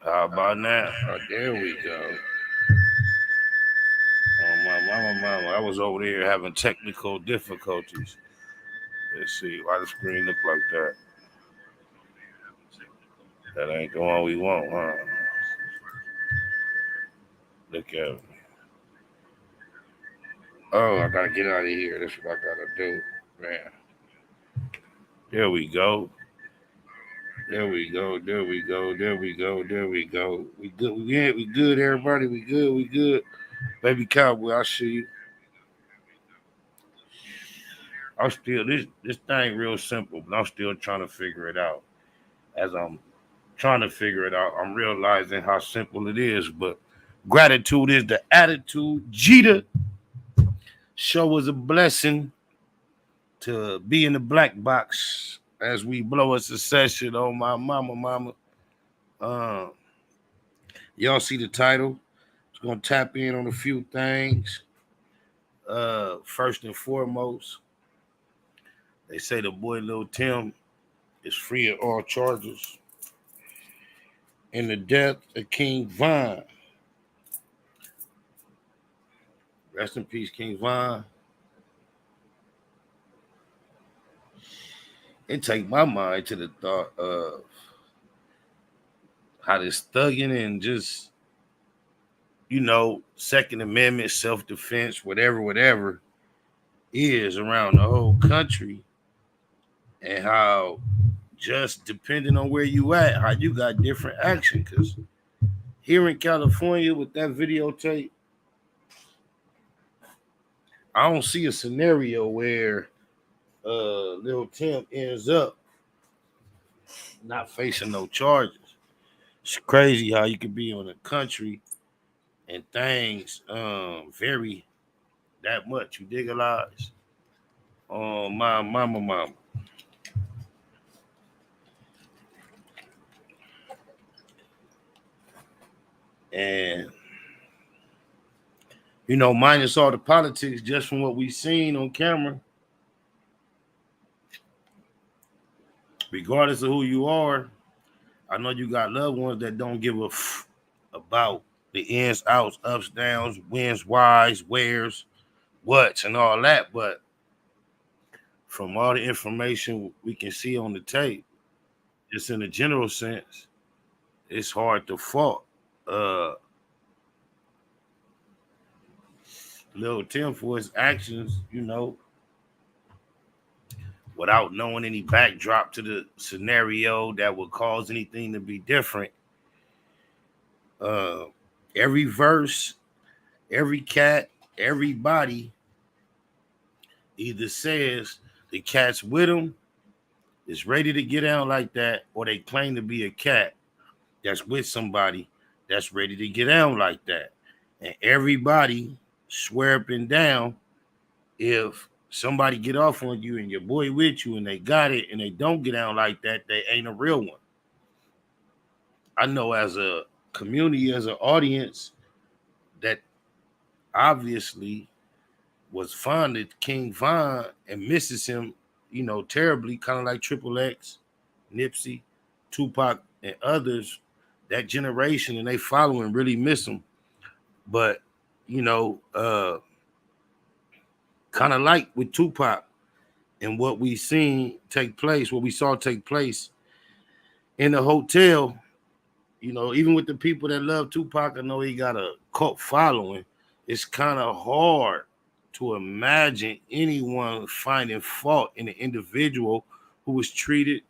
How about now? Oh, there we go. Oh, mama. I was over there having technical difficulties. Let's see. Why the screen look like that? That ain't the one we want, huh? Look at it. Oh, I gotta get out of here. That's what I gotta do, man. There we go. There we go. There we go. There we go. There we go. We good. We good. Everybody. We good. We good. Baby cowboy, I see you. I'm still this thing real simple, but I'm still trying to figure it out. As I'm trying to figure it out, I'm realizing how simple it is. But gratitude is the attitude. Jeter show was a blessing to be in the black box as we blow a succession on my mama. Uh, y'all see the title? It's gonna tap in on a few things. First and foremost, they say the boy Lil Tim is free of all charges in the death of King Von. Rest in peace, King Von. It take my mind to the thought of how this thugging and just, Second Amendment, self-defense, whatever is around the whole country, and how just depending on where you at, how you got different action. Because here in California with that videotape, I don't see a scenario where Lil Tim ends up not facing no charges. It's crazy how you could be on the country and things vary that much. You dig a lot? Oh my mama. And minus all the politics, just from what we seen on camera, regardless of who you are, I know you got loved ones that don't give a about the ins, outs, ups, downs, wins, whys, wheres, what's, and all that. But from all the information we can see on the tape, just in a general sense, it's hard to fault uh Lil Tim for his actions, without knowing any backdrop to the scenario that would cause anything to be different. Uh, every verse, every cat, everybody either says the cat's with him, is ready to get out like that, or they claim to be a cat that's with somebody that's ready to get out like that. And everybody swear up and down if somebody get off on you and your boy with you and they got it and they don't get out like that, they ain't a real one. I know as a community, as an audience, that obviously was fond of King Von and misses him, terribly, kind of like Triple X, Nipsey, Tupac, and others. That generation and they following really miss him. But, you know, uh, kind of like with Tupac and what we seen take place, what we saw take place in the hotel, even with the people that love Tupac, I know he got a cult following. It's kind of hard to imagine anyone finding fault in an individual who was treated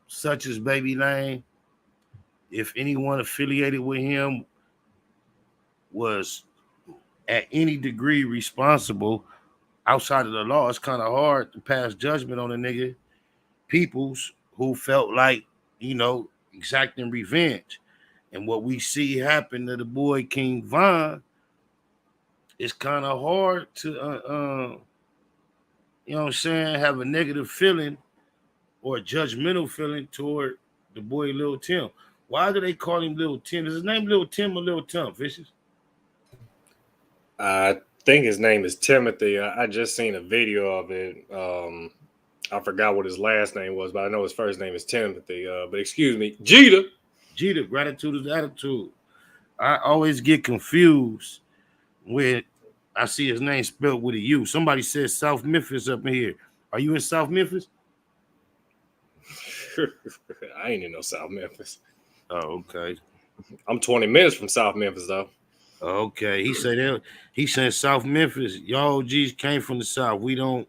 such as Baby Lane. If anyone affiliated with him was at any degree responsible outside of the law, it's kind of hard to pass judgment on a nigga, peoples who felt like, exacting revenge. And what we see happen to the boy King Von, it's kind of hard to, have a negative feeling or a judgmental feeling toward the boy Lil Tim. Why do they call him Lil Tim? Is his name Lil Tim or Lil Tim, Vicious? I think his name is Timothy. I just seen a video of it. I forgot what his last name was, but I know his first name is Timothy. But excuse me, Jeter. Jeter, gratitude is attitude. I always get confused when I see his name spelled with a U. Somebody says South Memphis up in here. Are you in South Memphis? I ain't in no South Memphis. Oh, okay. I'm 20 minutes from South Memphis though. Okay. He said South Memphis. Y'all OGs came from the South. We don't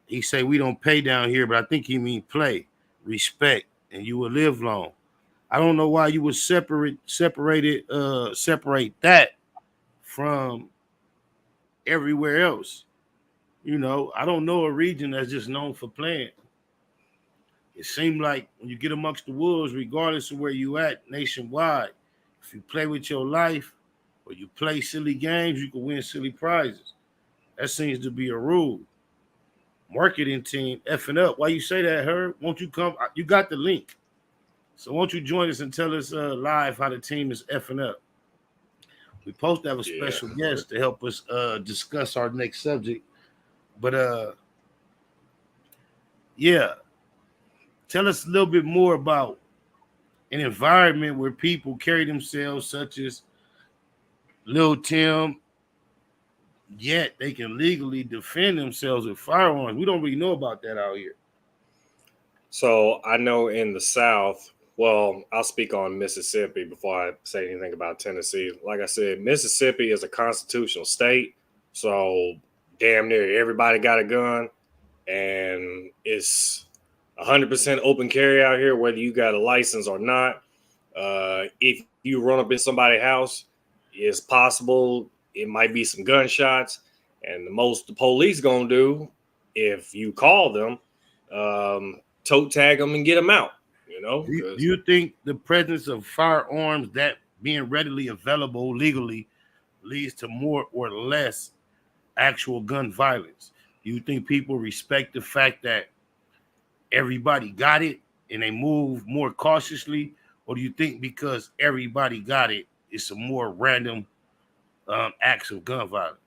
he say we don't pay down here, but I think he mean play, respect, and you will live long. I don't know why you would separate that from everywhere else. I don't know a region that's just known for playing. It seemed like when you get amongst the wolves, regardless of where you at nationwide, if you play with your life or you play silly games, you can win silly prizes. That seems to be a rule. Marketing team effing up. Why you say that, Herb? Won't you come? You got the link. So won't you join us and tell us live how the team is effing up? We supposed to have a special guest to help us discuss our next subject. But yeah, tell us a little bit more about an environment where people carry themselves such as Lil Tim, yet they can legally defend themselves with firearms. We don't really know about that out here. So I know in the South, well, I'll speak on Mississippi before I say anything about Tennessee. Like I said, Mississippi is a constitutional state. So damn near everybody got a gun. And it's 100% open carry out here, whether you got a license or not. If you run up in somebody's house, it's possible it might be some gunshots. And the most the police gonna do, if you call them, toe tag them and get them out. Do you think the presence of firearms that being readily available legally leads to more or less actual gun violence? Do you think people respect the fact that everybody got it and they move more cautiously? Or do you think because everybody got it, it's a more random acts of gun violence?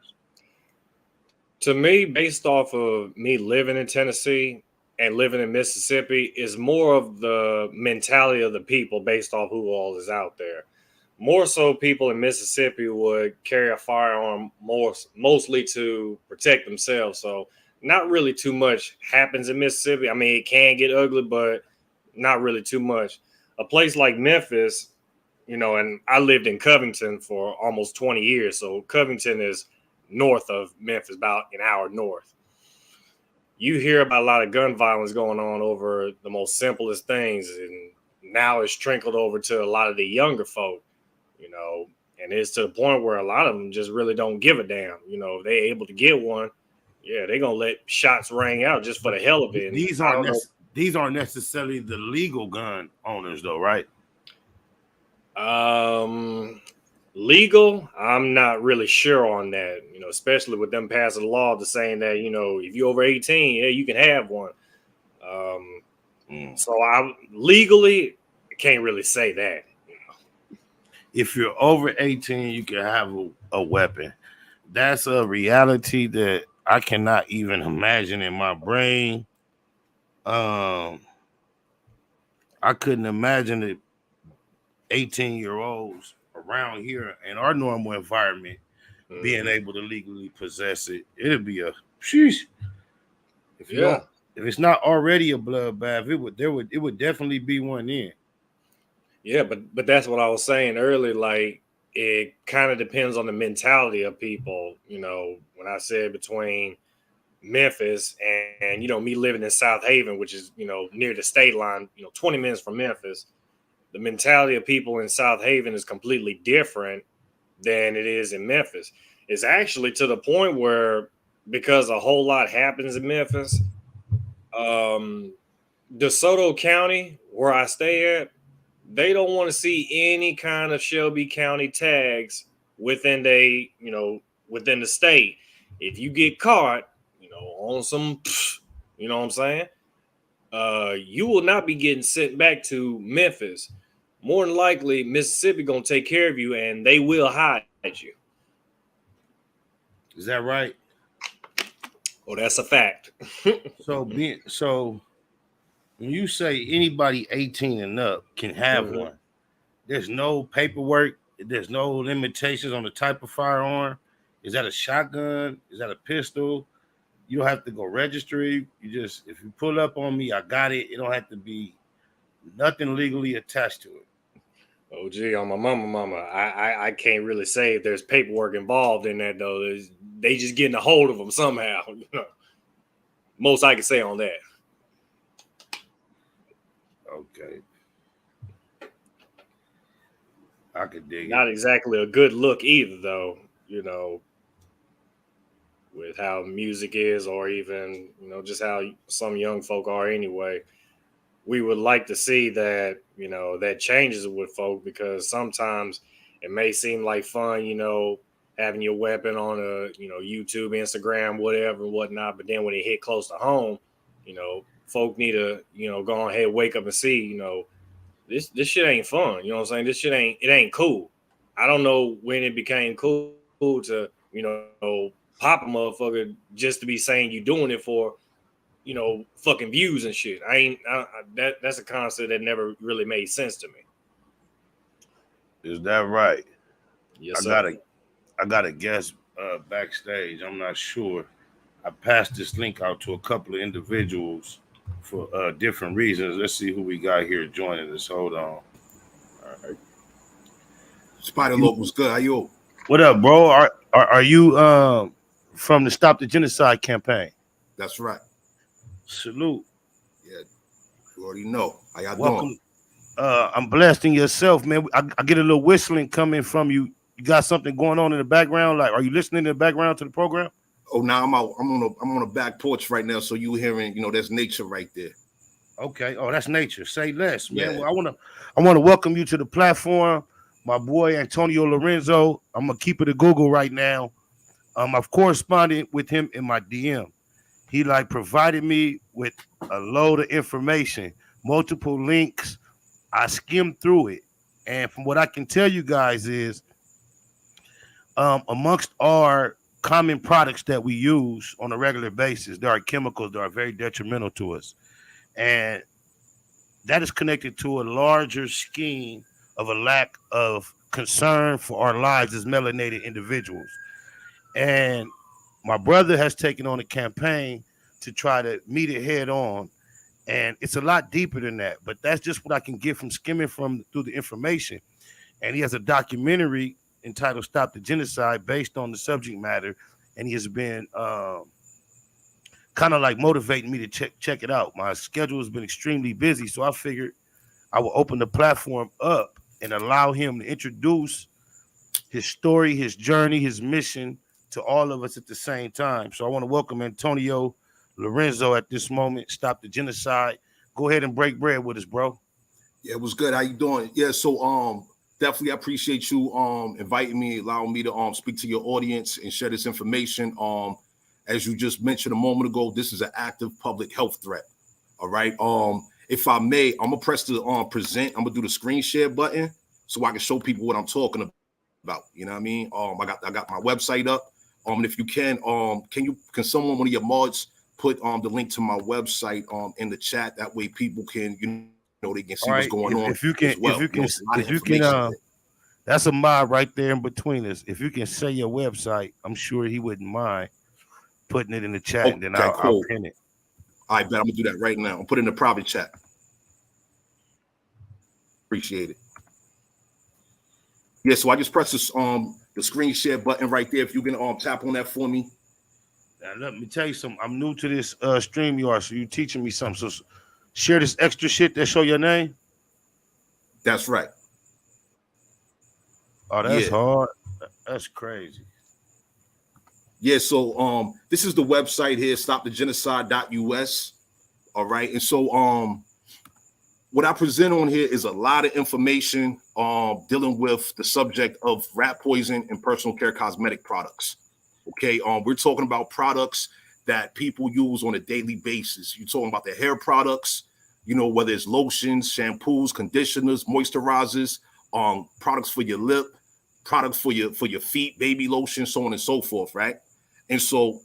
To me, based off of me living in Tennessee and living in Mississippi, is more of the mentality of the people based off who all is out there. More so, people in Mississippi would carry a firearm mostly to protect themselves. So, not really too much happens in Mississippi. I mean, it can get ugly, but not really too much. A place like Memphis, and I lived in Covington for almost 20 years. So, Covington is north of Memphis, about an hour north. You hear about a lot of gun violence going on over the most simplest things, and now it's trickled over to a lot of the younger folk, and it's to the point where a lot of them just really don't give a damn. If they able to get one, yeah, they're gonna let shots ring out just for the hell of it. These aren't necessarily the legal gun owners, though, right? Legal, I'm not really sure on that, especially with them passing a law to saying that, if you're over 18, yeah, you can have one. So I legally can't really say that. If you're over 18, you can have a weapon. That's a reality that I cannot even imagine in my brain. I couldn't imagine that 18-year-olds around here in our normal environment being able to legally possess it. It'd be a sheesh. If it's not already a bloodbath, it would definitely be one in. Yeah, but that's what I was saying earlier. Like, it kind of depends on the mentality of people. When I said between Memphis and me living in South Haven, which is near the state line, 20 minutes from Memphis, the mentality of people in South Haven is completely different than it is in Memphis. It's actually to the point where, because a whole lot happens in Memphis, DeSoto County, where I stay at, they don't want to see any kind of Shelby County tags within within the state. If you get caught, on some, what I'm saying, you will not be getting sent back to Memphis. More than likely, Mississippi gonna take care of you, and they will hide you. Is that right? Oh, that's a fact. So when you say anybody 18 and up can have one, There's no paperwork. There's no limitations on the type of firearm. Is that a shotgun? Is that a pistol? You don't have to go registry. You just, if you pull up on me, I got it. It don't have to be nothing legally attached to it. Oh, gee, on my mama, I can't really say if there's paperwork involved in that though. They just getting a hold of them somehow. Most I can say on that. Okay, I could dig Not it. exactly a good look either, though. With how music is, or even just how some young folk are anyway. We would like to see that that changes with folk, because sometimes it may seem like fun, having your weapon on a YouTube, Instagram, whatever and whatnot, but then when it hit close to home, folk need to go ahead, wake up and see this shit ain't fun. You know what I'm saying? This shit ain't cool. I don't know when it became cool to pop a motherfucker just to be saying you doing it for fucking views and shit. That's a concept that never really made sense to me. Is that right? Yes, I sir. got a guest backstage. I'm not sure. I passed this link out to a couple of individuals for different reasons. Let's see who we got here joining us. Hold on. All right. Spider Loc was good. How you? What up, bro? Are you from the Stop the Genocide campaign? That's right. Salute. Yeah, you already know. How y'all Welcome. doing? I'm blessed in yourself, man. I get a little whistling coming from you. You got something going on in the background? Like, are you listening in the background to the program? Oh, now I'm out. I'm on a back porch right now, so you hearing, there's nature right there. Okay. Oh, that's nature. Say less, man. Yeah. Well, I wanna welcome you to the platform, my boy Antonio Lorenzo. I'm gonna keep it a Google right now. I've corresponded with him in my DM. He provided me with a load of information, multiple links. I skimmed through it, and from what I can tell you guys is, amongst our common products that we use on a regular basis, there are chemicals that are very detrimental to us, and that is connected to a larger scheme of a lack of concern for our lives as melanated individuals. And my brother has taken on a campaign to try to meet it head on. And it's a lot deeper than that, but that's just what I can get from skimming through the information. And he has a documentary entitled "Stop the Genocide" based on the subject matter, and he has been kind of motivating me to check it out. My schedule has been extremely busy, so I figured I will open the platform up and allow him to introduce his story, his journey, his mission to all of us at the same time. So I want to welcome Antonio Lorenzo at this moment. Stop the Genocide. Go ahead and break bread with us, bro. Yeah, it was good. How you doing? Yeah, so definitely I appreciate you inviting me, allowing me to speak to your audience and share this information. As you just mentioned a moment ago, this is an active public health threat. All right. If I may, I'm gonna press the present. I'm gonna do the screen share button so I can show people what I'm talking about. You know what I mean? I got my website up. And if you can someone, one of your mods, put the link to my website in the chat? That way people can they can see what's going on. If you can, as well. that's a mod right there in between us. If you can say your website, I'm sure he wouldn't mind putting it in the chat, and then I'll pin it. I bet I'm gonna do that right now. I'll put it in the private chat. Appreciate it. Yeah, so I just press this the screen share button right there. If you can tap on that for me. Now, let me tell you something. I'm new to this StreamYard, so you're teaching me something. So share this extra shit that show your name. That's right. Oh, that's hard. That's crazy. Yeah, so this is the website here, stopthegenocide.us. All right. And so what I present on here is a lot of information dealing with the subject of rat poison and personal care cosmetic products. Okay, we're talking about products that people use on a daily basis. You're talking about the hair products, whether it's lotions, shampoos, conditioners, moisturizers, products for your lip, products for your feet, baby lotion, so on and so forth, right? And so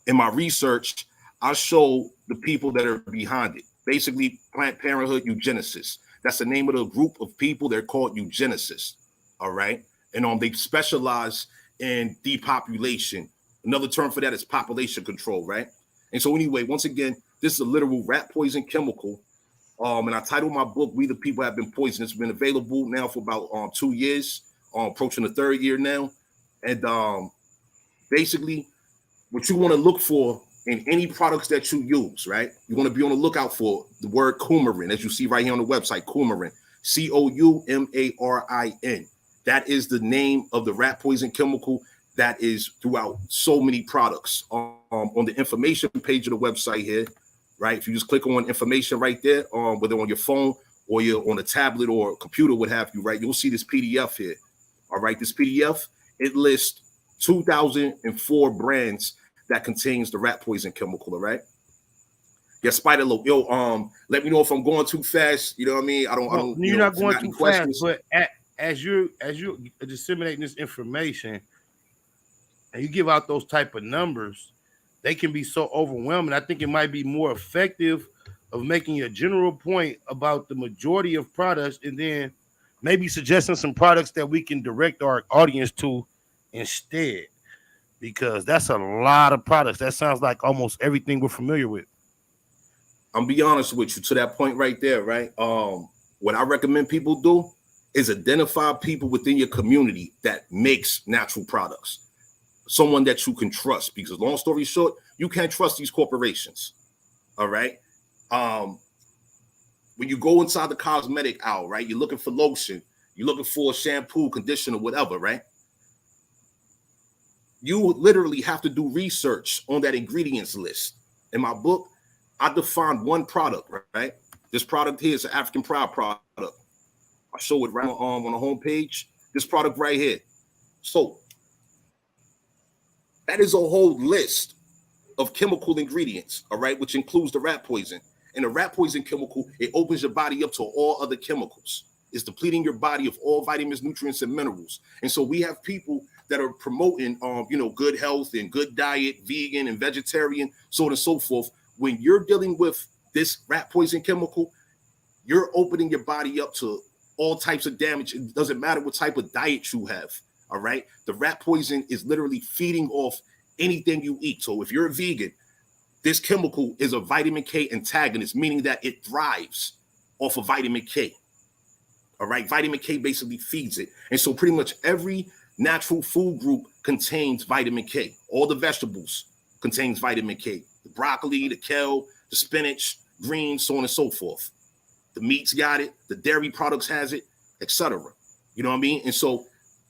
in my research, I show the people that are behind it, basically Planned Parenthood eugenicists. That's the name of the group of people. They're called eugenicists. All right. And they specialize in depopulation. Another term for that is population control, right? And so anyway, once again, this is a literal rat poison chemical. And I titled my book, We the People Have Been Poisoned. It's been available now for about 2 years, approaching the 3rd year now. And basically, what you want to look for in any products that you use, right? You want to be on the lookout for the word coumarin, as you see right here on the website, coumarin, COUMARIN. That is the name of the rat poison chemical that is throughout so many products. On the information page of the website here, right? If you just click on information right there, whether on your phone or you're on a tablet or a computer, what have you, right? You'll see this PDF here. All right, this PDF, it lists 2004 brands that contains the rat poison chemical, all right? Yeah, Spider Lope, yo, let me know if I'm going too fast. You know what I mean? I don't. You're not going too fast, but as you're disseminating this information and you give out those type of numbers, they can be so overwhelming. I think it might be more effective of making a general point about the majority of products and then maybe suggesting some products that we can direct our audience to instead, because that's a lot of products. That sounds like almost everything we're familiar with. I'm be honest with you to that point right there, right? What I recommend people do is identify people within your community that makes natural products. Someone that you can trust, because long story short, you can't trust these corporations. All right. When you go inside the cosmetic aisle, right, you're looking for lotion, you're looking for shampoo, conditioner, whatever, right? You literally have to do research on that ingredients list. In my book, I defined one product, right? This product here is an African Pride product. I show it right on the homepage. This product right here. So that is a whole list of chemical ingredients, all right, which includes the rat poison. And the rat poison chemical, it opens your body up to all other chemicals. It's depleting your body of all vitamins, nutrients, and minerals. And so we have people that are promoting, good health and good diet, vegan and vegetarian, so on and so forth. When you're dealing with this rat poison chemical, you're opening your body up to all types of damage. It doesn't matter what type of diet you have. All right. The rat poison is literally feeding off anything you eat. So if you're a vegan, this chemical is a vitamin K antagonist, meaning that it thrives off of vitamin K. All right. Vitamin K basically feeds it. And so pretty much every natural food group contains vitamin K. All the vegetables contains vitamin K. The broccoli, the kale, the spinach, greens, so on and so forth. The meats got it. The dairy products has it, etc. You know what I mean? And so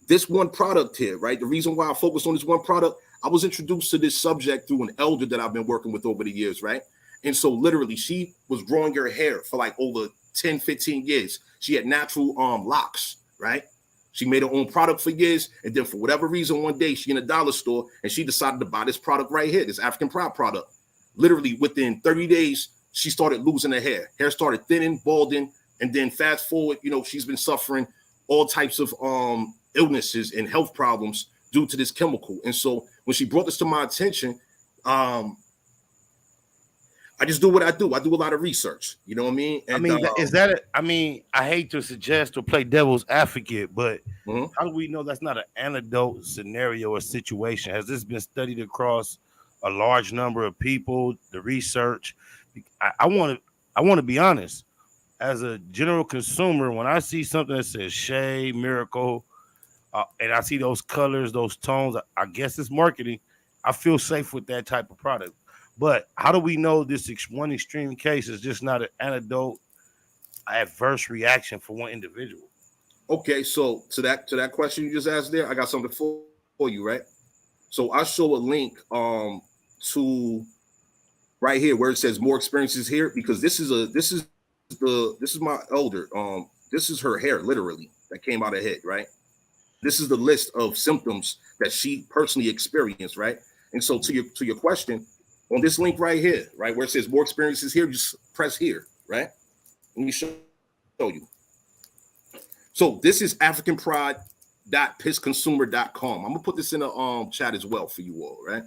this one product here, right? The reason why I focus on this one product, I was introduced to this subject through an elder that I've been working with over the years, right? And so literally she was growing her hair for like over 10, 15 years. She had natural locks, right? She made her own product for years. And then for whatever reason, one day she in a dollar store and she decided to buy this product right here, this African Pride product. Literally within 30 days, she started losing her hair. Hair started thinning, balding. And then fast forward, she's been suffering all types of illnesses and health problems due to this chemical. And so when she brought this to my attention, I just do what I do. I do a lot of research. You know what I mean? And, I hate to suggest or play devil's advocate, but how do we know that's not an anecdote scenario or situation? Has this been studied across a large number of people, the research? I want to be honest. As a general consumer, when I see something that says Shea, Miracle, and I see those colors, those tones, I guess it's marketing. I feel safe with that type of product. But how do we know this one extreme case is just not an anecdote, adverse reaction for one individual? Okay, so to that question you just asked there, I got something for you, right? So I show a link to right here where it says more experiences here, because this is my elder. This is her hair literally that came out of her head, right? This is the list of symptoms that she personally experienced, right? And so to your question, on this link right here, right, where it says more experiences here, just press here, right? Let me show you. So this is africanpride.pissconsumer.com. I'm gonna put this in the chat as well for you all, right?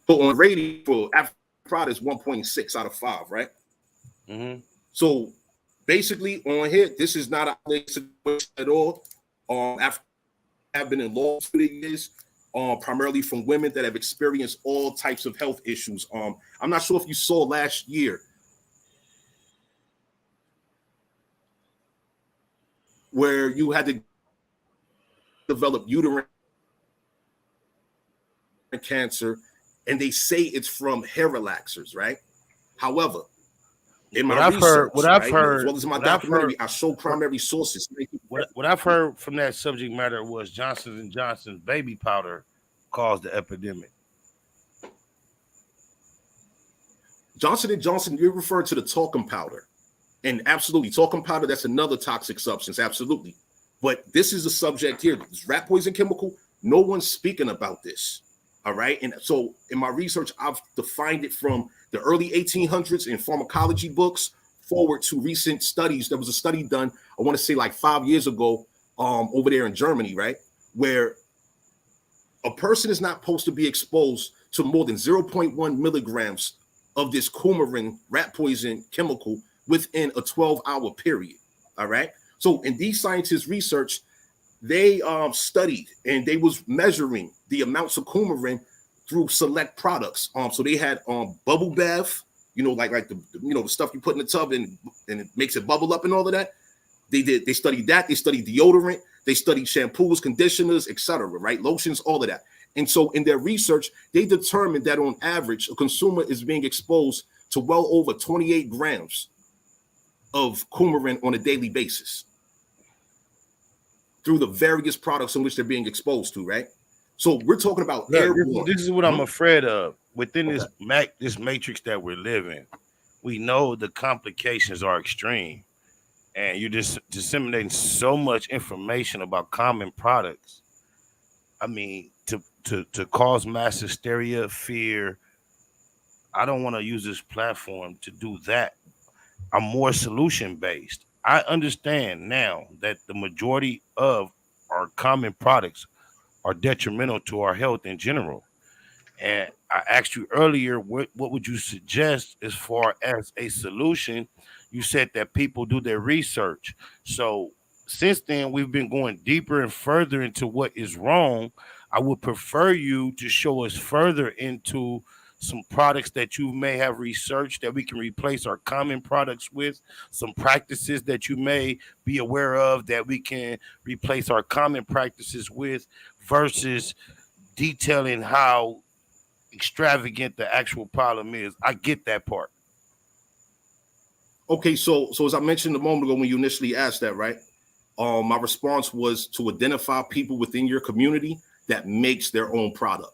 So on rating for African product is 1.6 out of 5, right? Mm-hmm. So basically on here, this is not a situation at all. Africa have been in laws for the years, primarily from women that have experienced all types of health issues. I'm not sure if you saw last year where you had to develop uterine cancer, and they say it's from hair relaxers, right? However, in my research, as well as in my documentary, I show primary sources. What I've heard from that subject matter was Johnson & Johnson's baby powder caused the epidemic. Johnson & Johnson, you're referring to the talcum powder. And absolutely, talcum powder, that's another toxic substance, absolutely. But this is a subject here, this rat poison chemical, no one's speaking about this, all right? And so in my research, I've defined it from the early 1800s in pharmacology books forward to recent studies. There was a study done, I want to say like 5 years ago, over there in Germany, right? Where a person is not supposed to be exposed to more than 0.1 milligrams of this coumarin rat poison chemical within a 12-hour period, all right? So in these scientists' research, they studied and they was measuring the amounts of coumarin through select products. So they had bubble bath, like the stuff you put in the tub and it makes it bubble up and all of that. They studied that. They studied deodorant. They studied shampoos, conditioners, etc. Right, lotions, all of that. And so in their research, they determined that on average, a consumer is being exposed to well over 28 grams of coumarin on a daily basis through the various products in which they're being exposed to, right? So we're talking about airborne. This is what I'm afraid of. Within this matrix that we're living, we know the complications are extreme. And you're just disseminating so much information about common products. I mean, to cause mass hysteria, fear. I don't want to use this platform to do that. I'm more solution based. I understand now that the majority of our common products are detrimental to our health in general. And I asked you earlier, what would you suggest as far as a solution? You said that people do their research. So since then, we've been going deeper and further into what is wrong. I would prefer you to show us further into some products that you may have researched that we can replace our common products with, some practices that you may be aware of that we can replace our common practices with, versus detailing how extravagant the actual problem is. I get that part. Okay, so as I mentioned a moment ago when you initially asked that, right? My response was to identify people within your community that makes their own product.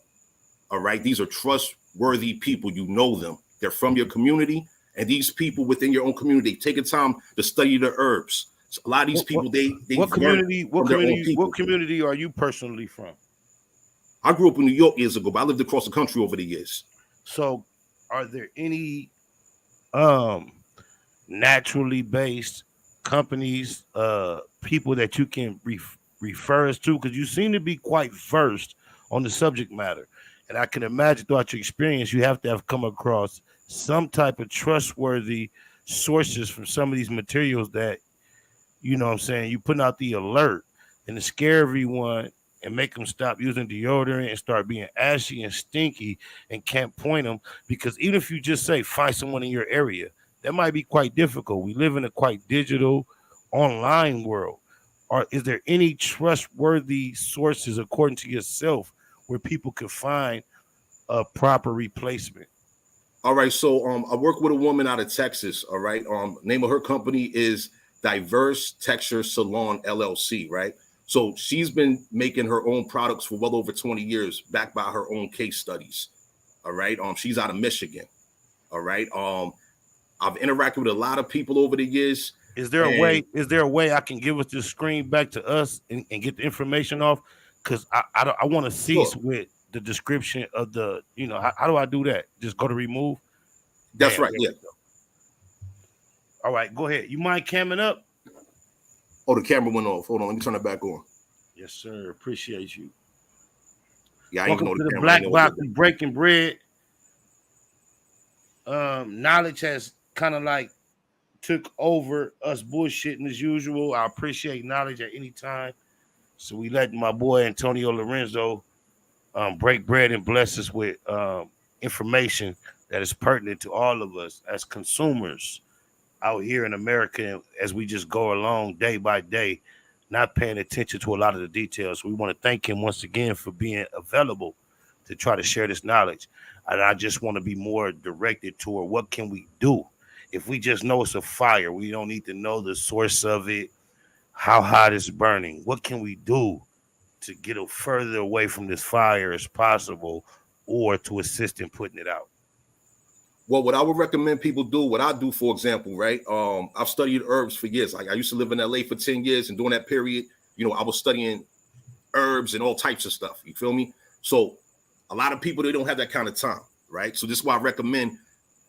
All right, these are trustworthy people. You know them. They're from your community, and these people within your own community take the time to study the herbs. So a lot of these people, they what community are you personally from? I grew up in New York years ago, but I lived across the country over the years. So, are there any naturally based companies, people that you can refer us to? Because you seem to be quite versed on the subject matter. And I can imagine throughout your experience, you have to have come across some type of trustworthy sources from some of these materials that, you know what I'm saying, you putting out the alert and to scare everyone and make them stop using deodorant and start being ashy and stinky and can't point them. Because even if you just say, find someone in your area, that might be quite difficult. We live in a quite digital online world. Or is there any trustworthy sources, according to yourself, where people can find a proper replacement? All right, so I work with a woman out of Texas. All right, name of her company is Diverse Texture Salon LLC. Right, so she's been making her own products for well over 20 years, backed by her own case studies. All right, she's out of Michigan. All right, I've interacted with a lot of people over the years. Is there a way? Is there a way I can give us the screen back to us and get the information off? Because I want to cease with the description of the, how do I do that? Just go to remove. That's right. Yeah. All right, go ahead. You mind camming up? Oh, the camera went off. Hold on, let me turn it back on. Yes, sir. Appreciate you. Yeah, I Welcome ain't know to the Black Box and Breaking Bread. knowledge has kind of like took over us bullshitting as usual. I appreciate knowledge at any time. So we let my boy Antonio Lorenzo break bread and bless us with information that is pertinent to all of us as consumers out here in America as we just go along day by day, not paying attention to a lot of the details. We want to thank him once again for being available to try to share this knowledge. And I just want to be more directed toward what can we do. If we just know it's a fire, we don't need to know the source of it, how hot it's burning. What can we do to get further away from this fire as possible, or to assist in putting it out? Well, what I would recommend people do, what I do, for example, right? I've studied herbs for years. Like I used to live in LA for 10 years, and during that period, I was studying herbs and all types of stuff. You feel me? So a lot of people, they don't have that kind of time, right? So this is why I recommend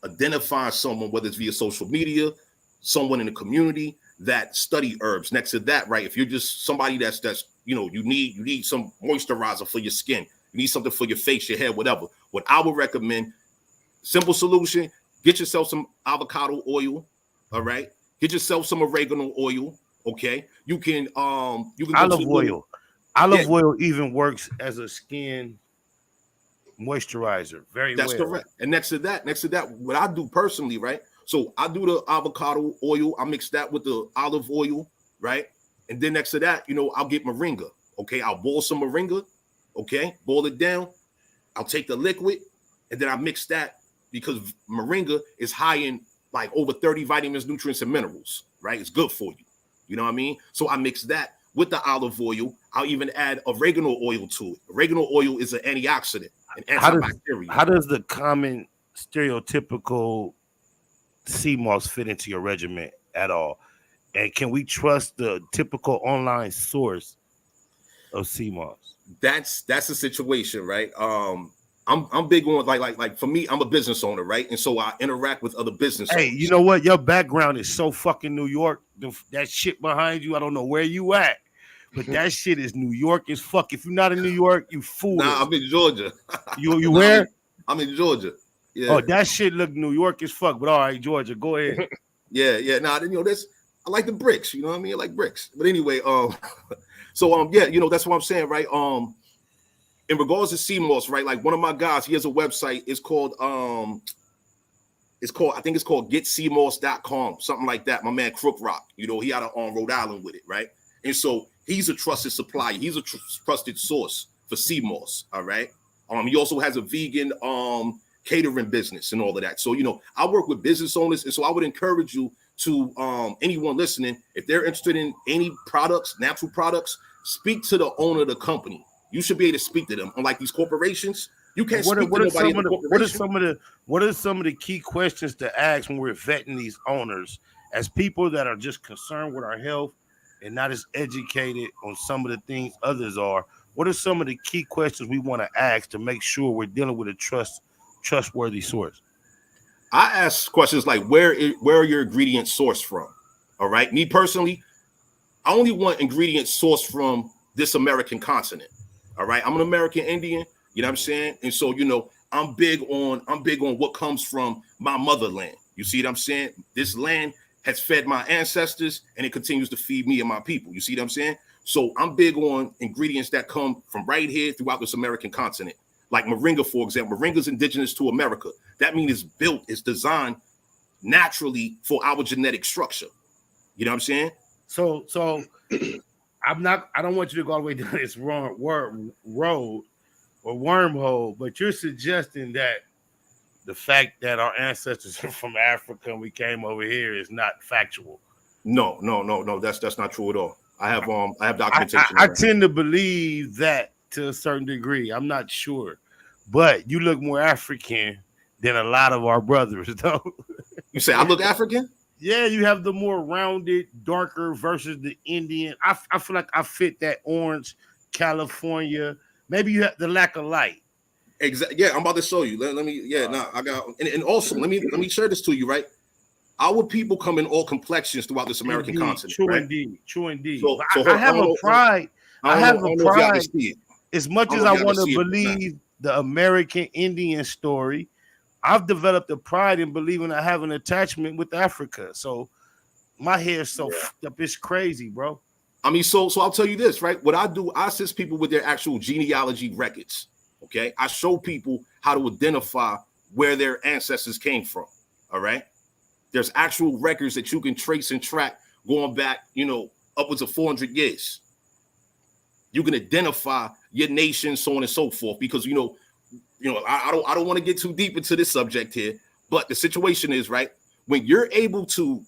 identifying someone, whether it's via social media, someone in the community that study herbs. Next to that, right? If you're just somebody that's you need some moisturizer for your skin, you need something for your face, your hair, whatever. What I would recommend, simple solution, get yourself some avocado oil, all right? Get yourself some oregano oil, okay? You can olive oil. Olive oil even works as a skin moisturizer. That's correct. And next to that, what I do personally, right? So I do the avocado oil. I mix that with the olive oil, right? And then next to that, I'll get moringa. Okay, I'll boil some moringa. Okay, boil it down. I'll take the liquid, and then I mix that because moringa is high in like over 30 vitamins, nutrients, and minerals. Right, it's good for you. You know what I mean? So I mix that with the olive oil. I'll even add oregano oil to it. Oregano oil is an antioxidant, an antibacterial. How does the common stereotypical sea moss fit into your regimen at all? And can we trust the typical online source of sea moss? That's the situation, right? I'm big on like for me, I'm a business owner, right? And so I interact with other business owners. Hey, you know what? Your background is so fucking New York. That shit behind you, I don't know where you at, but that shit is New York as fuck. If you're not in New York, you fool. Nah, I'm in Georgia. You where? I'm in Georgia. Yeah. Oh, that shit look New York as fuck. But all right, Georgia, go ahead. Yeah. Nah, this I like the bricks. You know what I mean? I like bricks. But anyway, so that's what I'm saying, right? In regards to sea moss, right? Like one of my guys, he has a website. It's called I think it's called getseamoss.com, something like that. My man Crip Mac, he out of Rhode Island with it, right? And so he's a trusted supplier. He's a trusted source for sea moss. All right. He also has a vegan catering business and all of that. So I work with business owners, and so I would encourage you to anyone listening, if they're interested in any products, natural products, speak to the owner of the company. You should be able to speak to them. Unlike these corporations, you can't speak to nobody in the corporation. What are some of the key questions to ask when we're vetting these owners as people that are just concerned with our health and not as educated on some of the things others are? What are some of the key questions we want to ask to make sure we're dealing with a trustworthy source? I ask questions like, where are your ingredients sourced from? All right. Me personally, I only want ingredients sourced from this American continent. All right. I'm an American Indian. You know what I'm saying? And so, I'm big on what comes from my motherland. You see what I'm saying? This land has fed my ancestors, and it continues to feed me and my people. You see what I'm saying? So I'm big on ingredients that come from right here throughout this American continent. Like moringa, for example. Moringa is indigenous to America. That means it's designed naturally for our genetic structure. You know what I'm saying? So I don't want you to go all the way down this wrong road or wormhole, but you're suggesting that the fact that our ancestors are from Africa and we came over here is not factual. No. That's not true at all. I have documentation. I tend to believe that to a certain degree. I'm not sure, but you look more African than a lot of our brothers, though. You say I look African? Yeah, you have the more rounded, darker versus the Indian. I feel like I fit that orange California. Maybe you have the lack of light. Exactly. Yeah, I'm about to show you. Let me. Yeah, I got. And also, let me share this to you, right? Our people come in all complexions throughout this American continent. True, right? True indeed. So I have a pride. I have a pride. As much as I want to believe the American Indian story, I've developed a pride in believing I have an attachment with Africa. So my hair's so fucked up, it's crazy, bro. I mean, so I'll tell you this, right? What I do, I assist people with their actual genealogy records. Okay, I show people how to identify where their ancestors came from. All right, there's actual records that you can trace and track going back, upwards of 400 years. You can identify your nation, so on and so forth, because I don't want to get too deep into this subject here, but the situation is, right, when you're able to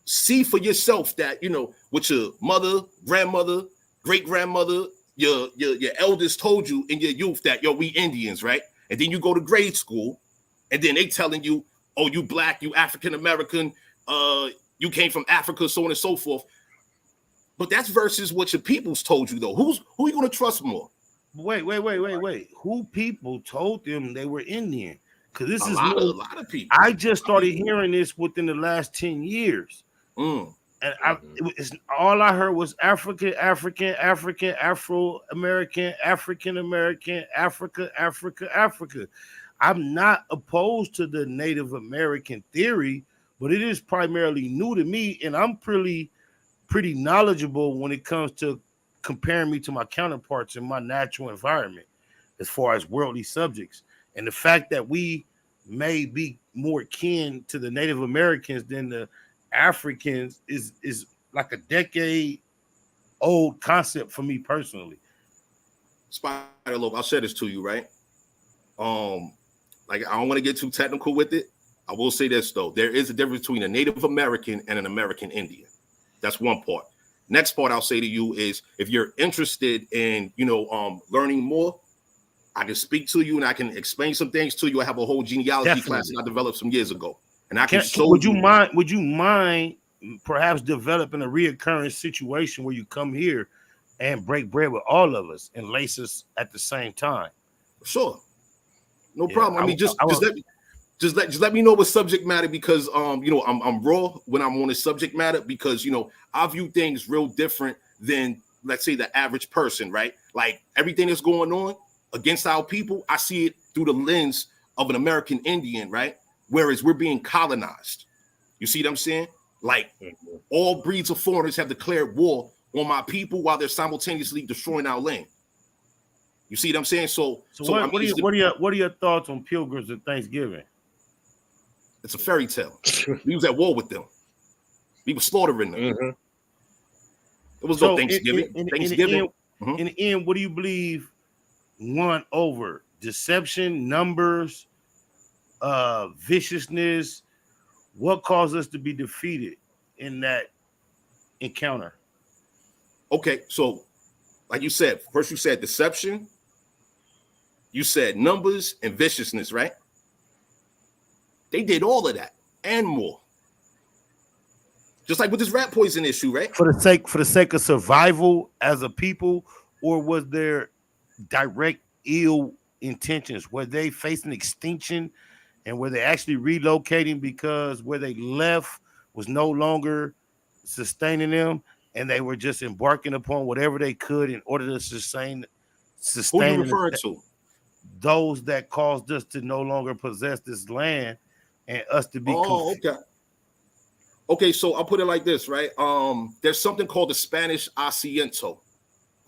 see for yourself that, what your mother, grandmother, great grandmother, your elders told you in your youth that, we Indians, right? And then you go to grade school, and then they telling you, oh, you black, you African American, you came from Africa, so on and so forth. But that's versus what your peoples told you, though. Who are you going to trust more? Wait. Who people told them they were Indian? Because this is a lot of people. I just started hearing this within the last 10 years. And all I heard was African, Afro-American, African-American, Africa. I'm not opposed to the Native American theory, but it is primarily new to me, and I'm pretty knowledgeable when it comes to comparing me to my counterparts in my natural environment as far as worldly subjects. And the fact that we may be more kin to the Native Americans than the Africans is like a decade old concept for me personally. Spider Loaf, I'll share this to you, right? Like, I don't want to get too technical with it. I will say this, though. There is a difference between a Native American and an American Indian. That's one part. Next part I'll say to you is, if you're interested in, learning more, I can speak to you and I can explain some things to you. I have a whole genealogy class that I developed some years ago, and I can show. Would you mind perhaps developing a reoccurring situation where you come here and break bread with all of us and lace us at the same time? Sure, no problem. I mean, just let me know what subject matter, because I'm raw when I'm on the subject matter, because I view things real different than, let's say, the average person, right? Like, everything that's going on against our people, I see it through the lens of an American Indian, right? Whereas we're being colonized. You see what I'm saying? Like, all breeds of foreigners have declared war on my people while they're simultaneously destroying our land. You see what I'm saying? So what are your thoughts on pilgrims at Thanksgiving? It's a fairy tale. We was at war with them. We were slaughtering them. It was no Thanksgiving. In the end, what do you believe won over? Deception, numbers, viciousness? What caused us to be defeated in that encounter? Okay, so like you said, first you said deception, you said numbers and viciousness, right? They did all of that and more. Just like with this rat poison issue, right? For the sake of survival as a people, or was there direct ill intentions? Were they facing extinction, and were they actually relocating because where they left was no longer sustaining them, and they were just embarking upon whatever they could in order to sustain? Who are you referring to? Those that caused us to no longer possess this land and us to be. Okay, so I'll put it like this, right? There's something called the Spanish Asiento.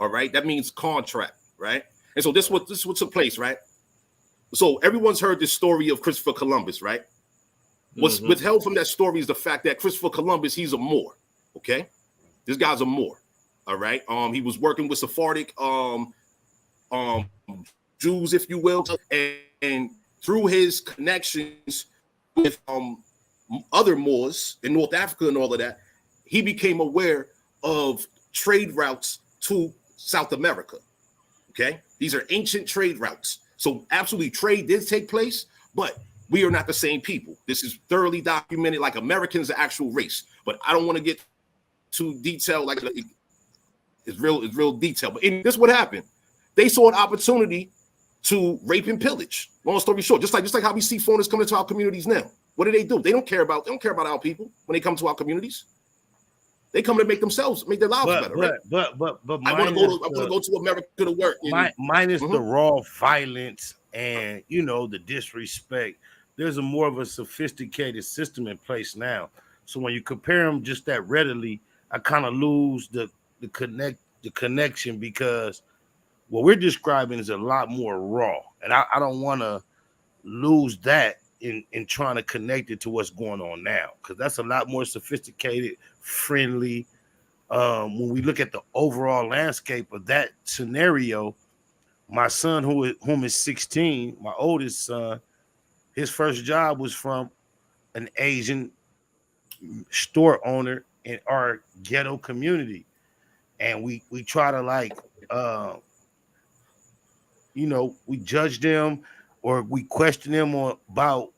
All right, that means contract, right? And so this what took place, right? So everyone's heard this story of Christopher Columbus, right? What's withheld from that story is the fact that Christopher Columbus, he's a Moor. Okay, this guy's a Moor. All right, he was working with Sephardic Jews, if you will, and through his connections with other Moors in North Africa and all of that, he became aware of trade routes to South America. Okay, these are ancient trade routes. So absolutely, trade did take place, but we are not the same people. This is thoroughly documented. Like, Americans are actual race, but I don't want to get too detailed. Like, it's real detailed. But this is what happened. They saw an opportunity to rape and pillage. Long story short, just like how we see foreigners coming to our communities now. What do? They don't care about our people when they come to our communities. They come to make their lives better, right? But I want to go to America to work. Minus the raw violence and the disrespect. there's a more of a sophisticated system in place now. So when you compare them just that readily, I kind of lose the connection because what we're describing is a lot more raw, and I don't want to lose that in trying to connect it to what's going on now, because that's a lot more sophisticated, friendly. When we look at the overall landscape of that scenario, my son, whom is 16, my oldest son, his first job was from an Asian store owner in our ghetto community, and we try to like we judge them or we question them about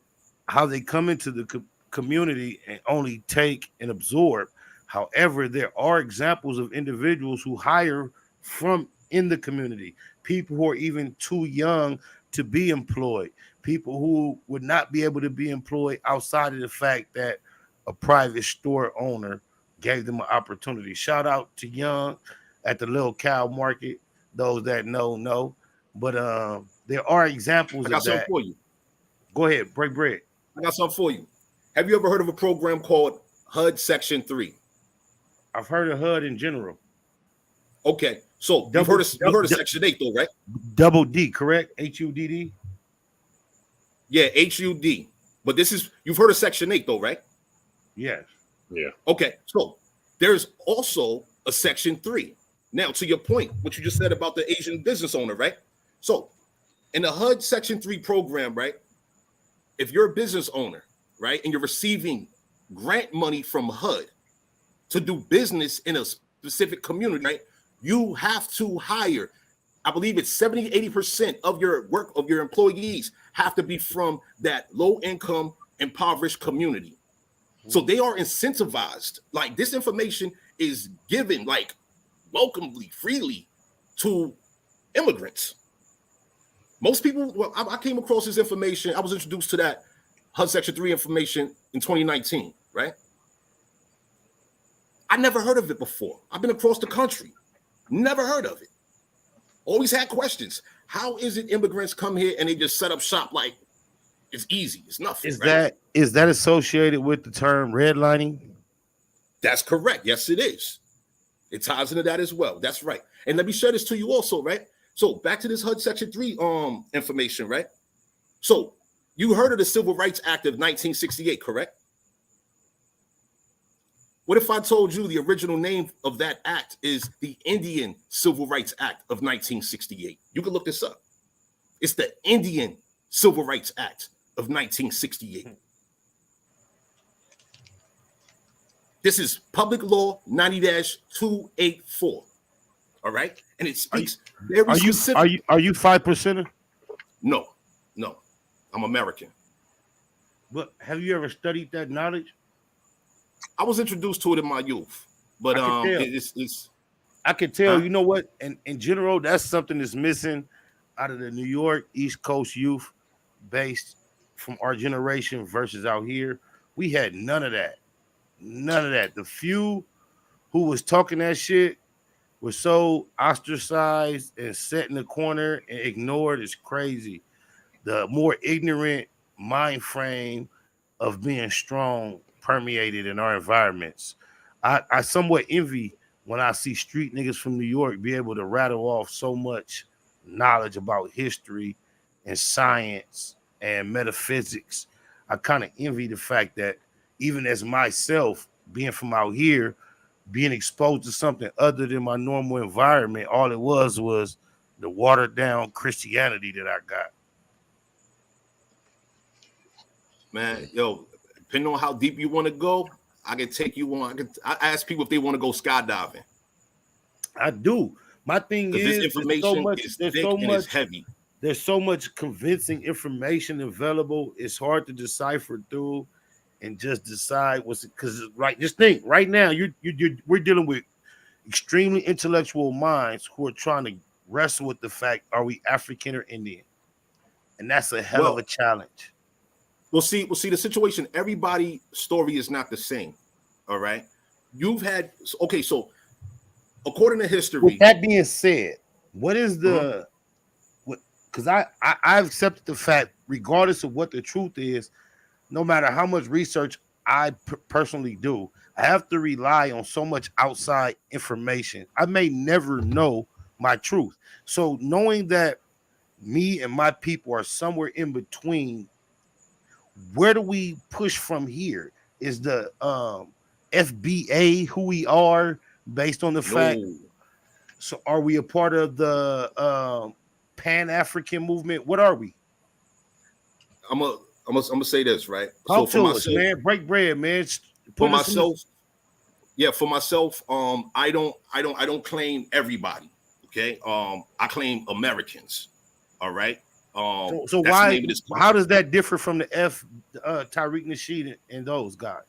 how they come into the community and only take and absorb. However, there are examples of individuals who hire from in the community, people who are even too young to be employed, people who would not be able to be employed outside of the fact that a private store owner gave them an opportunity. Shout out to Young at the Little Cow Market. Those that know. But there are examples I got of something that. for you. Go ahead, break bread. I got something for you. Have you ever heard of a program called HUD Section 3? I've heard of HUD in general. Okay, so you've heard of Section 8 though, right? Double D, correct? HUDD? Yeah, HUD. But you've heard of Section 8 though, right? Yes. Yeah. Okay, so there's also a Section 3. Now, to your point, what you just said about the Asian business owner, right? So in the HUD Section 3 program, right, if you're a business owner, right, and you're receiving grant money from HUD to do business in a specific community, right, you have to hire, I believe it's 70-80% of your employees have to be from that low income, impoverished community. So they are incentivized. Like, this information is given like welcomely, freely to immigrants. Most people, well, I came across this information. I was introduced to that HUD Section 3 information in 2019, right? I never heard of it before. I've been across the country, never heard of it. Always had questions. How is it immigrants come here and they just set up shop like it's easy? It's nothing. Is that associated with the term redlining? That's correct. Yes, it is. It ties into that as well. That's right. And let me share this to you also, right? So back to this HUD Section 3 information, right? So you heard of the Civil Rights Act of 1968, correct? What if I told you the original name of that act is the Indian Civil Rights Act of 1968? You can look this up. It's the Indian Civil Rights Act of 1968. This is Public Law 90-284. All right, and it speaks very specific. Are you 5%? No, I'm American. But have you ever studied that knowledge? I was introduced to it in my youth, but I can tell. You know what? And in general, that's something that's missing out of the New York East Coast youth based from our generation versus out here. We had none of that. The few who was talking that shit were so ostracized and set in the corner and ignored. Is crazy. The more ignorant mind frame of being strong permeated in our environments. I somewhat envy when I see street niggas from New York be able to rattle off so much knowledge about history and science and metaphysics. I kind of envy the fact that even as myself, being from out here, being exposed to something other than my normal environment, all it was the watered down Christianity that I got. Man, yo, depending on how deep you want to go, I can take you on. I ask people if they want to go skydiving. I do. My thing is, this information is thick and it's heavy. There's so much convincing information available. It's hard to decipher through and just decide what's because just think right now we're dealing with extremely intellectual minds who are trying to wrestle with the fact, are we African or Indian? And that's a hell of a challenge. We'll see the situation. Everybody's story is not the same. All right. So according to history. With that being said, what is the because I've accepted the fact, regardless of what the truth is, no matter how much research I personally do, I have to rely on so much outside information. I may never know my truth. So knowing that me and my people are somewhere in between, where do we push from here? Is the FBA who we are based on the fact? No, So are we a part of the Pan-African movement? What are we? I'm gonna say this, right? So Talk for to us, myself, man. Break bread, man. for Put us in the, myself, yeah, for myself, I don't claim everybody. Okay. I claim Americans. All right. so That's the why? name of this How company. does that differ from the Tariq Nasheed and those guys?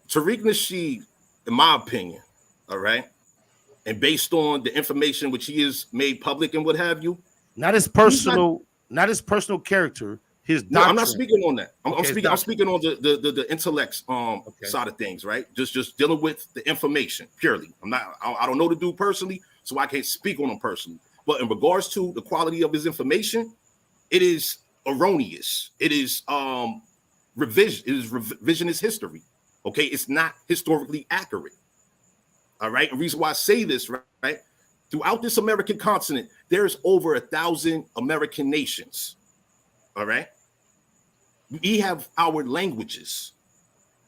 Tariq Nasheed, in my opinion, all right, and based on the information which he has made public and what have you, Not his he's not. personal, not his personal character. His No, I'm not doctrine. speaking on that. I'm Okay, his speaking. I'm doctrine. speaking on the intellect Okay. side of things, right? Just dealing with the information purely. I'm not. I don't know the dude personally, so I can't speak on him personally. But in regards to the quality of his information, it is erroneous. It is revision. It is revisionist history. Okay, it's not historically accurate. All right. The reason why I say this, right? Throughout this American continent, there's over 1,000 American nations. All right. We have our languages.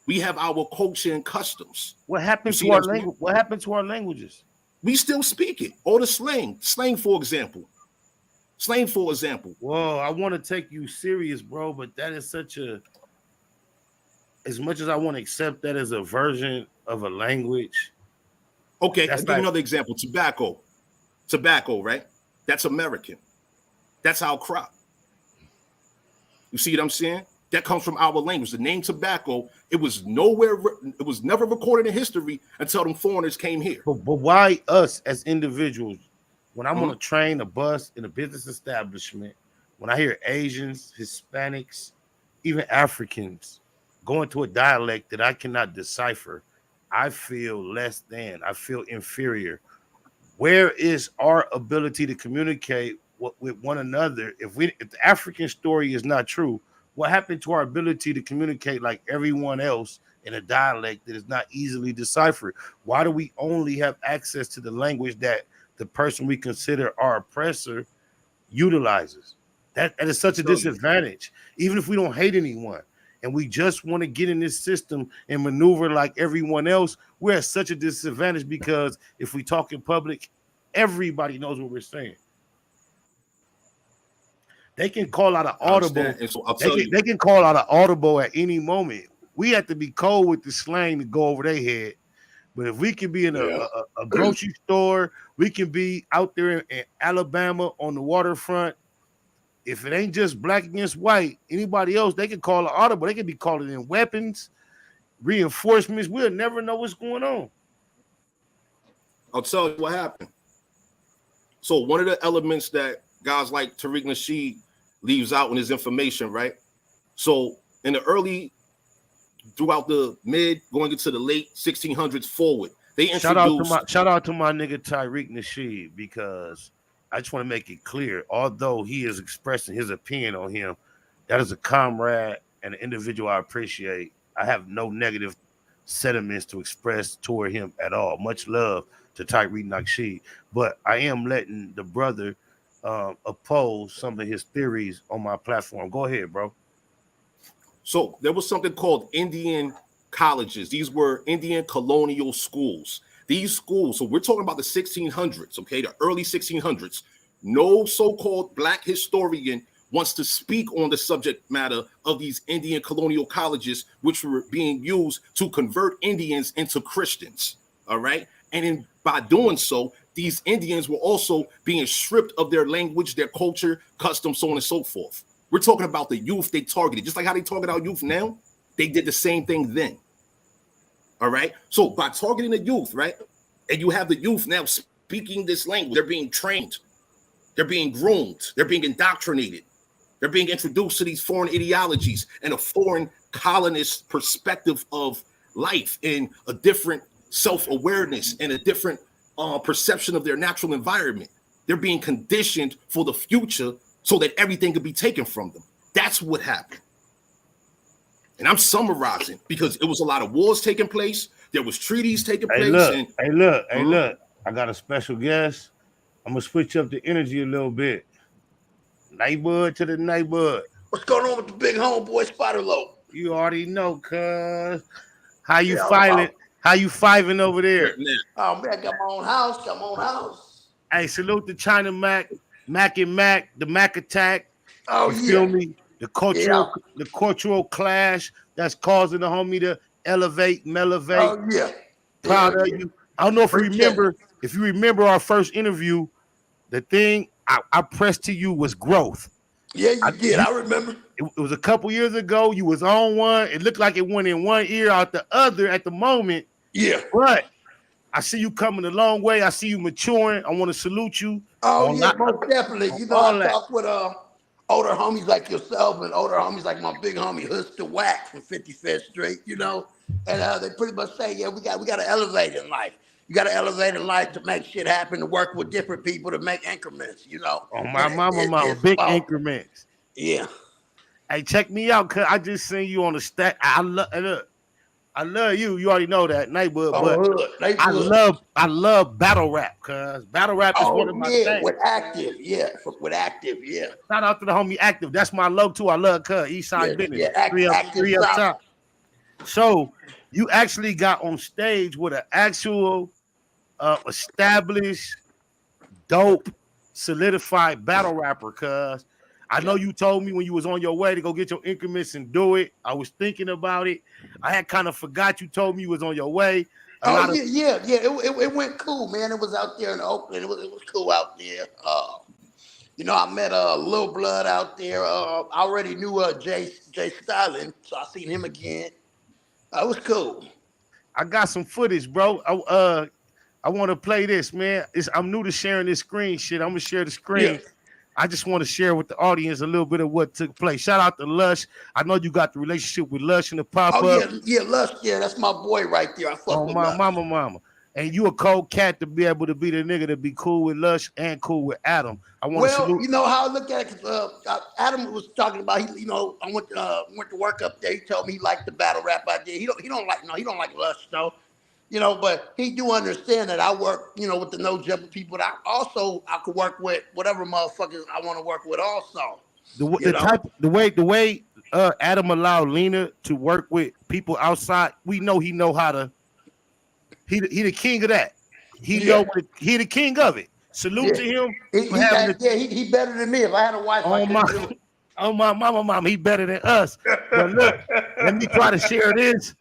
We have our culture and customs. What happened You see to our what I'm saying? language? What happened to our languages? We still speak it. All the slang, for example. Slang, for example. Whoa, I want to take you serious, bro, but that is such a. As much as I want to accept that as a version of a language, Okay, I'll that's give you like another example. Tobacco, right? That's American. That's our crop. You see what I'm saying? That comes from our language. The name tobacco, it was never recorded in history until them foreigners came here. But why us as individuals? When I'm on Mhm. a train, a bus, in a business establishment, when I hear Asians, Hispanics, even Africans go into a dialect that I cannot decipher, I feel less than. I feel inferior. Where is our ability to communicate with one another? If the African story is not true, what happened to our ability to communicate like everyone else in a dialect that is not easily deciphered? Why do we only have access to the language that the person we consider our oppressor utilizes? That is such a Tell you. disadvantage. Even if we don't hate anyone and we just want to get in this system and maneuver like everyone else, we're at such a disadvantage because if we talk in public, everybody knows what we're saying. They can call out an I audible. understand. And so I'll They tell can you. they can call out an audible at any moment. We have to be cold with the slang to go over their head. But if we can be in Yeah. a grocery store, we can be out there in Alabama on the waterfront. If it ain't just black against white, anybody else, they can call an audible. They can be calling in weapons, reinforcements. We'll never know what's going on. I'll tell you what happened. So one of the elements that guys like Tariq Nasheed leaves out in his information, right? So in the early, throughout the mid, going into the late 1600s forward, they Shout out introduced. to my nigga Tyreek Nasheed, because I just want to make it clear, although he is expressing his opinion on him, that is a comrade and an individual I appreciate. I have no negative sentiments to express toward him at all. Much love to Tyreek Nasheed, but I am letting the brother oppose some of his theories on my platform. Go ahead, bro. So there was something called Indian colleges. These were Indian colonial schools. These schools, so we're talking about the 1600s, okay, the early 1600s. No so-called black historian wants to speak on the subject matter of these Indian colonial colleges, which were being used to convert Indians into Christians, all right? And by doing so, these Indians were also being stripped of their language, their culture, customs, so on and so forth. We're talking about the youth they targeted, just like how they target our youth now. They did the same thing then. All right. So by targeting the youth, right, and you have the youth now speaking this language, they're being trained, they're being groomed, they're being indoctrinated, they're being introduced to these foreign ideologies and a foreign colonist perspective of life and a different self-awareness and a different perception of their natural environment. They're being conditioned for the future so that everything could be taken from them. That's what happened. And I'm summarizing because it was a lot of wars taking place. There was treaties taking place. Hey, look. I got a special guest. I'm going to switch up the energy a little bit. Neighborhood to the neighborhood. What's going on with the big homeboy Spider Low? You already know, cuz. How you filing? How you fiving over there? Oh man, I got my own house. Hey, salute to China Mac, Mac and Mac, the Mac attack. Oh, you feel me? The cultural clash that's causing the homie to elevate. Oh yeah. Proud of you. I don't know if you remember our first interview, the thing I pressed to you was growth. Yeah, you did. I remember. It was a couple years ago. You was on one. It looked like it went in one ear out the other at the moment. Yeah. But I see you coming a long way. I see you maturing. I want to salute you. Oh, yeah, most definitely. You know, I talk with older homies like yourself and older homies like my big homie Huster Wax from 55th Street, you know, and they pretty much say, yeah, we got to elevate in life. You got to elevate in life to make shit happen, to work with different people, to make increments, you know. Oh, my mama, big increments. Yeah. Hey, check me out, cuz I just seen you on the stat. I love you. You already know that, neighborhood. But I love battle rap, cuz battle rap is one of my things. With Aktive, with Aktive. Shout out to the homie Aktive. That's my love too. I love cuz Eastside Business. Yeah, three up top. So you actually got on stage with an actual established, dope, solidified battle rapper, cuz. I know you told me when you was on your way to go get your increments and do it. I was thinking about it. I had kind of forgot you told me you was on your way. It went cool, man. It was out there in Oakland. It was cool out there. You know, I met Lil Blood out there. I already knew Jay Styling, so I seen him again. It was cool. I got some footage, bro. I want to play this, man. I'm new to sharing this screen shit. I'm gonna share the screen. Yeah. I just want to share with the audience a little bit of what took place. Shout out to Lush. I know you got the relationship with Lush and the pop-up. Lush. Yeah, that's my boy right there. I fuck with my mama. And you a cold cat to be able to be the nigga to be cool with Lush and cool with Adam. You know how I look at it. Adam was talking about. I went to work up there. He told me he liked the battle rap I did. He don't like Lush though. You know, but he do understand that I work, with the no jumper people. But I could work with whatever motherfuckers I want to work with. Also, the way Adam allowed Lena to work with people outside, we know he know how to. He the king of that. He the king of it. Salute to him. He better than me. If I had a wife, my mama, he better than us. But look, let me try to share this.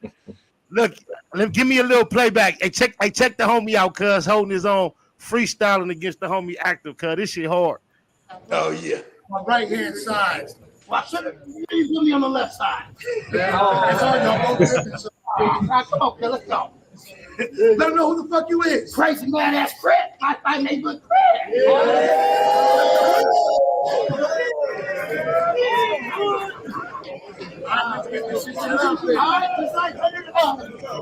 Look, give me a little playback. Hey, check the homie out, cuz holding his own, freestyling against the homie Active, cuz this shit hard. Oh yeah. My right hand side. Well, you put me on the left side. That's all y'all go. Come on, kid, let's go. Let them know who the fuck you is. Crazy man ass Crip. My neighborhood Crip.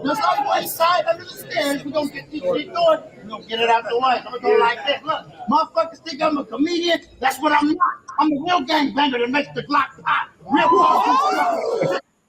That's on one side under the stairs. We're gonna get this shit going. We're gonna get it out the way. I'm gonna go like this. Look, motherfuckers think I'm a comedian. That's what I'm not. I'm a real gangbanger that makes the Glock pop. Real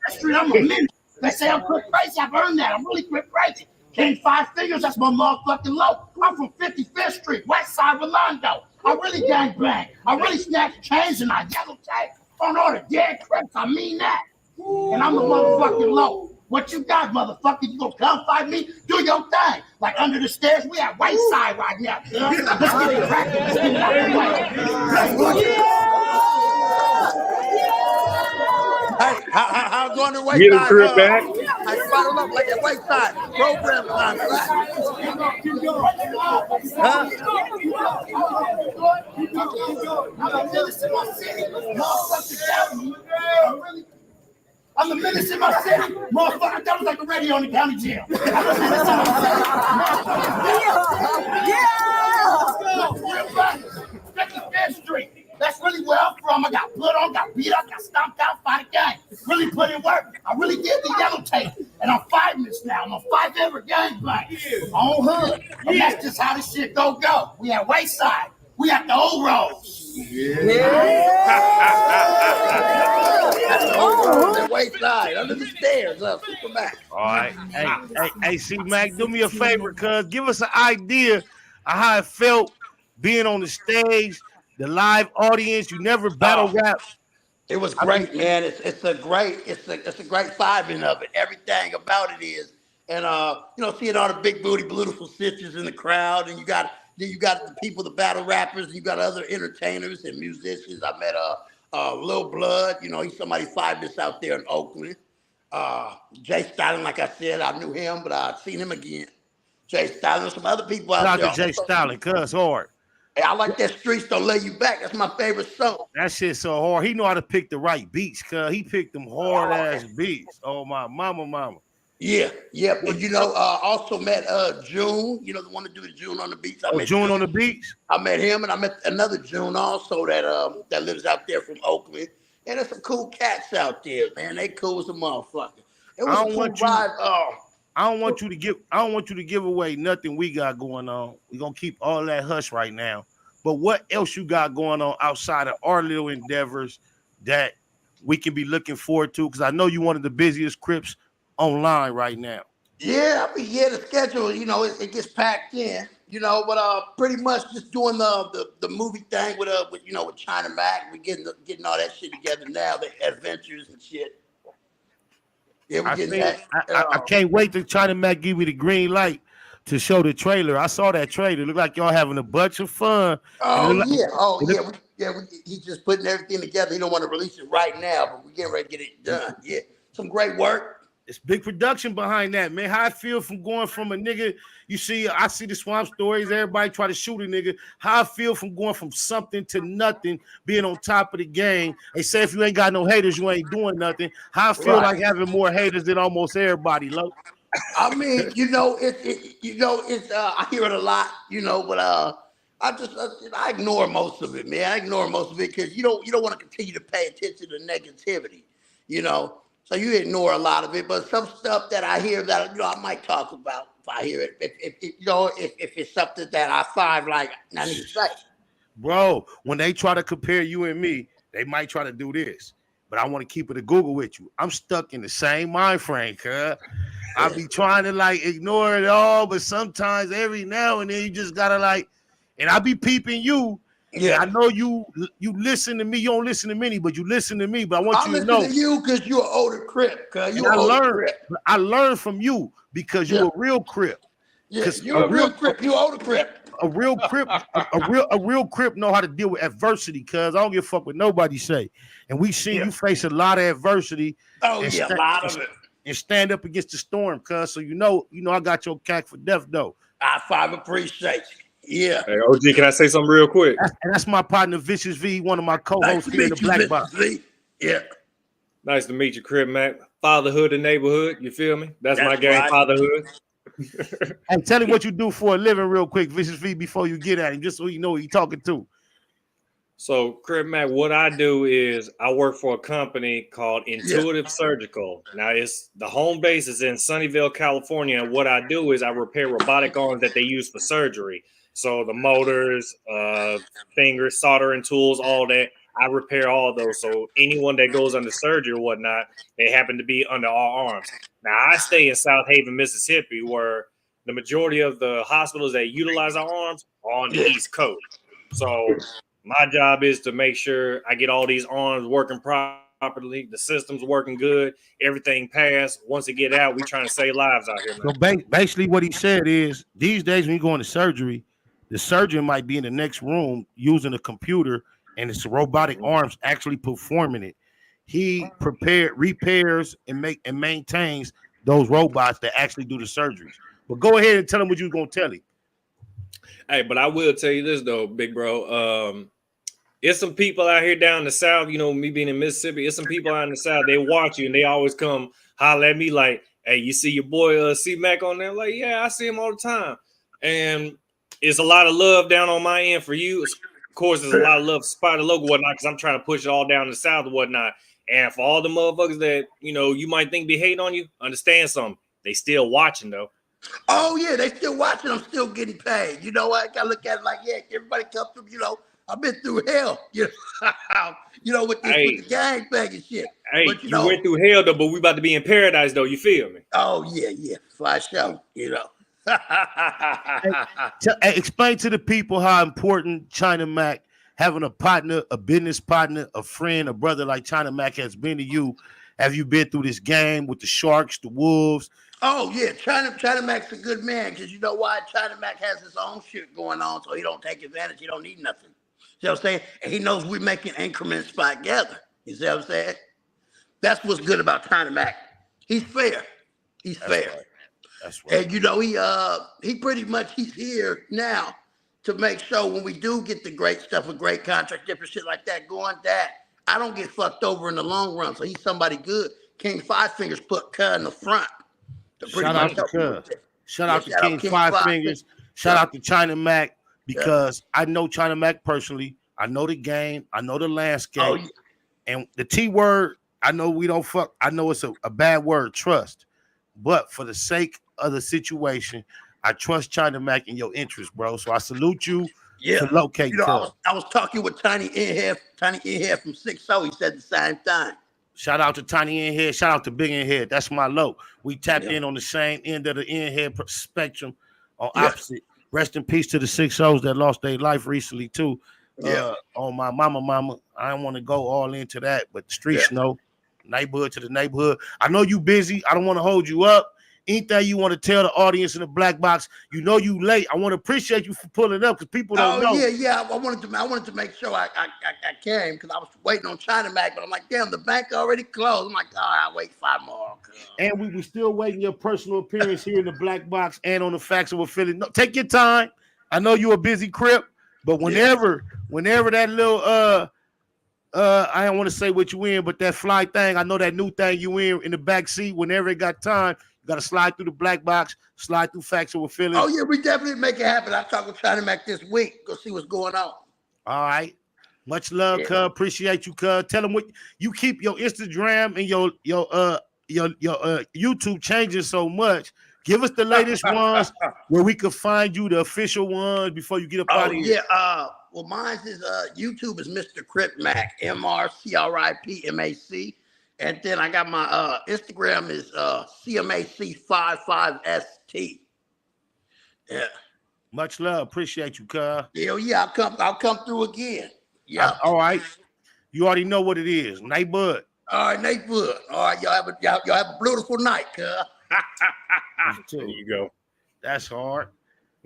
street, I'm a minute. They say I'm Crip Crazy. I've earned that. I'm really Crip Crazy. King 5 figures, that's my motherfucking low. I'm from 55th Street, West Side Rolando. I really gangbang. I really snatch chains and I yellow tape on all the dead Crips. I mean that. And I'm the motherfucking low. What you got, motherfucker? You gonna come fight me? Do your thing. Like under the stairs, we at White Side right now. Let's get it cracking. Let's get it out the way. Hey, how's going to White Get Side? a Crip Mac. I bottle up like that White Side program time, right? Huh? I'm the menace in my city. Motherfucker, that was like the radio on the county jail. Yeah! Street. That's really where I'm from. I got put on, got beat up, got stomped out, fight a gang. Really put in work. I really did the yellow tape. And I'm fighting this now. I'm gonna fight every gang bang. My own hood. And that's just how this shit go. We at Wayside. We got the overalls. That's the overall, that waist side, under the stairs, Super Mac. All right. Hey, C Mac, do me a favor, cuz give us an idea of how it felt being on the stage, the live audience. You never battle rap. It was great, man. It's a great vibing of it. Everything about it is, and seeing all the big booty, beautiful sisters in the crowd, and you got the people, the battle rappers, and you got other entertainers and musicians. I met Lil Blood. He's somebody famous out there in Oakland. Jay Stalin, like I said, I knew him, but I've seen him again. Jay Stalin, some other people out there. Jay Stalin, cuz hard. Hey, I like that Streets Don't Lay You Back. That's my favorite song. That shit's so hard. He know how to pick the right beats, cuz he picked them hard ass beats. Oh my mama. Yeah. But also met June, the one to do the June on the beats. I met June on the beats? I met him, and I met another June also that lives out there from Oakland. And there's some cool cats out there, man. They cool as a motherfucker. It was a cool vibe. I don't want you to give away nothing we got going on. We're gonna keep all that hush right now. But what else you got going on outside of our little endeavors that we can be looking forward to? Because I know you're one of the busiest Crips online right now. Yeah, the schedule, it gets packed in, but pretty much just doing the movie thing with China Mac. We're getting all that shit together now, the adventures and shit. Yeah, we're getting that. I can't wait till China Mac give me the green light to show the trailer. I saw that trailer. Look like y'all having a bunch of fun. He's just putting everything together. He don't want to release it right now, but we're getting ready to get it done. Yeah, some great work. It's big production behind that, man. How I feel from going from a nigga, I see the Swamp Stories, everybody try to shoot a nigga. How I feel from going from something to nothing, being on top of the game. They say if you ain't got no haters, you ain't doing nothing. How I feel like having more haters than almost everybody, Lo. I mean, I hear it a lot, but I ignore most of it, man. I ignore most of it because you don't want to continue to pay attention to negativity, So you ignore a lot of it, but some stuff that I hear that I might talk about if I hear it. If it's something that I find like I need to say. Bro, when they try to compare you and me, they might try to do this. But I want to keep it a Google with you. I'm stuck in the same mind frame, cuz. I be trying to ignore it all, but sometimes every now and then you just gotta and I be peeping you. Yeah, I know you listen to me. You don't listen to many, but you listen to me. But I want you to know. I listen to you because you're an older Crip. I learned from you because you're a real Crip. Yeah, you're a real Crip. You're older Crip. A real Crip know how to deal with adversity. Cause I don't give a fuck what nobody say. And we see you face a lot of adversity. Oh yeah, a lot of it. And stand up against the storm, cuz. So you know I got your cack for death though. I appreciate you. Yeah. Hey, OG, can I say something real quick? That's my partner, Vicious V, one of my co-hosts here in the Black Box. Yeah. Nice to meet you, Crip Mac. Fatherhood and neighborhood, you feel me? That's my game, right. Fatherhood. Hey, tell him what you do for a living real quick, Vicious V, before you get at him, just so you know who you're talking to. So, Crip Mac, what I do is I work for a company called Intuitive Surgical. Now, the home base is in Sunnyvale, California, and what I do is I repair robotic arms that they use for surgery. So the motors, fingers, soldering tools, all that, I repair all those. So anyone that goes under surgery or whatnot, they happen to be under our arms. Now, I stay in South Haven, Mississippi, where the majority of the hospitals that utilize our arms are on the East Coast. So my job is to make sure I get all these arms working properly, the system's working good, everything passed. Once it get out, we trying to save lives out here, man. So basically what he said is, these days when you go into surgery, the surgeon might be in the next room using a computer and it's robotic arms actually performing it. He repairs and maintains those robots that actually do the surgeries. But go ahead and tell him what you was gonna tell him. Hey, but I will tell you this though, big bro. It's some people out here down in the South, me being in Mississippi, it's some people out in the South, they watch you and they always come holler at me like, hey, you see your boy C Mac on there? Like, yeah, I see him all the time. And it's a lot of love down on my end for you. Of course, there's a lot of love for Spider Logo and whatnot, because I'm trying to push it all down in the South and whatnot. And for all the motherfuckers that, you might think be hating on you, understand something. They still watching, though. Oh yeah, they still watching. I'm still getting paid. You know what? I gotta look at it like, yeah, everybody comes from, I've been through hell, with this with Hey, the gang bang and shit. hey, But you went through hell though, but we about to be in paradise though. You feel me? oh yeah, for sure, Hey, explain to the people how important China Mac, having a partner, a business partner, a friend, a brother like China Mac has been to you. Have you been through this game with the Sharks, the Wolves? Oh yeah, China Mac's a good man because you know why? China Mac has his own shit going on, so he don't take advantage. He don't need nothing. See what I'm saying? And he knows we're making increments together. You see what I'm saying? That's what's good about China Mac. He's fair. He's fair. Right. That's right. And he pretty much he's here now to make sure when we do get the great stuff, a great contract, different shit like that going, that I don't get fucked over in the long run. So he's somebody good. King Five Fingers put Cuz in the front. Shout out to Cuz. Shout out to King Five Fingers. Shout out to China Mac because I know China Mac personally. I know the game. I know the landscape. Oh, yeah. And the T word, I know we don't fuck. I know it's a bad word, trust. But for the sake of the situation, I trust China Mac in your interest, bro. So I salute you for locating. I was talking with Tiny Inhead from 6-0. He said the same thing. Shout out to Tiny Inhead. Shout out to Big Inhead. That's my low. We tapped in on the same end of the Inhead spectrum on opposite. Rest in peace to the 6-0s that lost their life recently, too. On my mama. I don't want to go all into that, but the streets know. Neighborhood to the neighborhood. I know you busy. I don't want to hold you up. Anything you want to tell the audience in the black box, you late. I want to appreciate you for pulling up because people don't know. Yeah. I wanted to make sure I came because I was waiting on China Mac, but I'm like, damn, the bank already closed. I'm like, I'll wait 5 more. And we still waiting your personal appearance here in the black box and on the Facts of Philly. No, take your time. I know you're a busy Crip, but whenever that little I don't want to say what you in, but that fly thing, I know that new thing you in the back seat. Whenever it got time, you got to slide through the black box, slide through Facts with Philly. Oh yeah, we definitely make it happen. I'll talk with China Mac this week. Go see what's going on. All right, much love, cuz. Appreciate you, cuz. Tell them what you keep your Instagram and your YouTube changing so much. Give us the latest ones where we can find you, the official ones, before you get up out of here. Yeah. Well, mine is YouTube is Mr. Crip Mac, MrCripMac, and then I got my Instagram is CMAC55ST. Yeah. Much love, appreciate you, cuz. Yeah. I'll come through again. Yeah. All right. You already know what it is, neighborhood. All right, neighborhood. All right, y'all have a beautiful night, cuz. There you go. That's hard,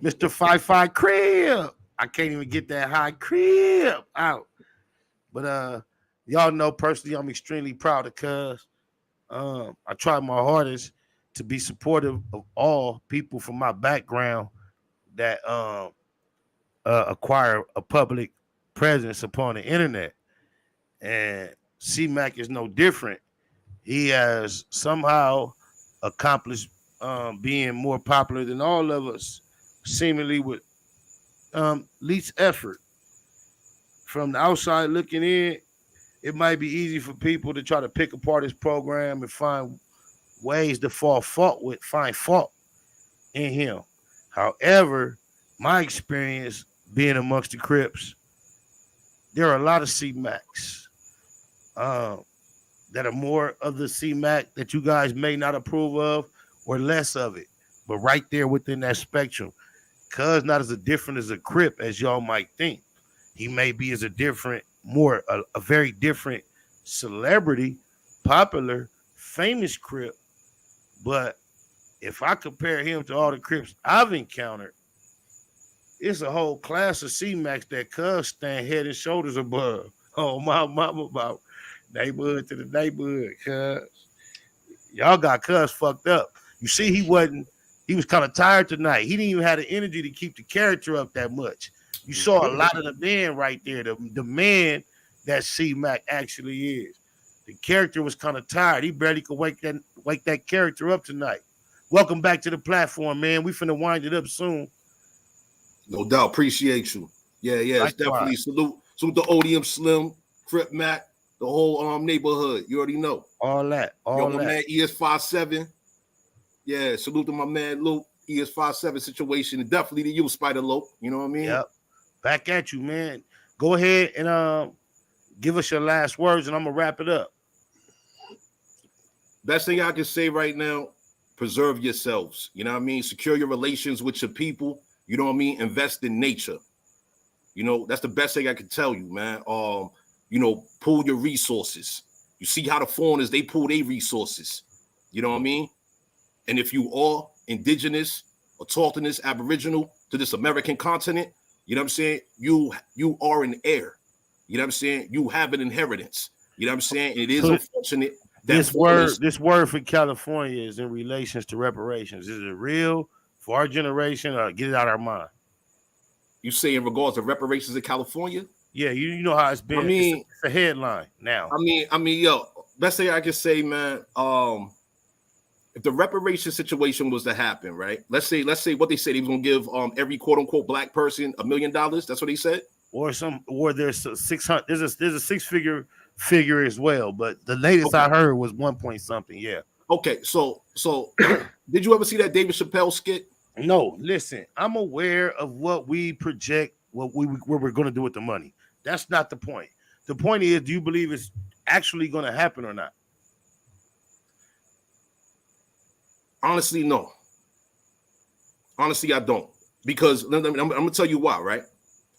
Mr. 55 Crib. I can't even get that high Crib out. But y'all know personally, I'm extremely proud of Cuz. I try my hardest to be supportive of all people from my background that acquire a public presence upon the internet. And C-Mac is no different. He has somehow accomplished being more popular than all of us, seemingly with least effort. From the outside looking in, it might be easy for people to try to pick apart his program and find ways to find fault in him. However, my experience being amongst the Crips, there are a lot of C-Macs that are more of the C-Mac that you guys may not approve of or less of it, but right there within that spectrum. Cuz not as different as a Crip as y'all might think. He may be as a very different celebrity, popular, famous Crip. But if I compare him to all the Crips I've encountered, it's a whole class of C-Macs that Cuz stand head and shoulders above. Oh, my mama, about neighborhood to the neighborhood, Cuz. Y'all got Cuz fucked up. You see, he was kind of tired tonight. He didn't even have the energy to keep the character up that much. You saw a lot of the man right there, the man that C-Mac actually is. The character was kind of tired. He barely could wake that character up tonight. Welcome back to the platform, man. We finna wind it up soon. No doubt. Appreciate you. Yeah. It's definitely salute the Odium Slim, Crip Mac, the whole neighborhood. You already know. All that. My man ES57. Yeah, salute to my man Luke. ES57 situation, and definitely to you, Spider Lope. You know what I mean? Yep. Back at you, man. Go ahead and give us your last words, and I'm gonna wrap it up. Best thing I can say right now, preserve yourselves. You know what I mean? Secure your relations with your people. You know what I mean? Invest in nature. You know, that's the best thing I can tell you, man. You know, pool your resources. You see how the foreigners, they pool their resources. You know what I mean? And if you are indigenous, autochthonous, aboriginal to this American continent, you know what I'm saying? You are an heir. You know what I'm saying? You have an inheritance. You know what I'm saying? And it is unfortunate that this word for California is in relations to reparations. Is it real for our generation, or get it out of our mind? You say in regards to reparations in California? Yeah, you know how it's been. I mean, it's a headline now. I mean, yo, best thing I can say, man. If the reparation situation was to happen, right? Let's say what they said, he was gonna give every quote unquote black person $1 million. That's what he said. Or there's 600. There's a figure as well, but the latest I heard was 1 point something. Yeah. Okay, so did you ever see that David Chappelle skit? No, listen, I'm aware of what we project, what we're going to do with the money. That's not the point. The point is, do you believe it's actually going to happen or not? Honestly, no. Honestly, I don't. Because I'm going to tell you why, right?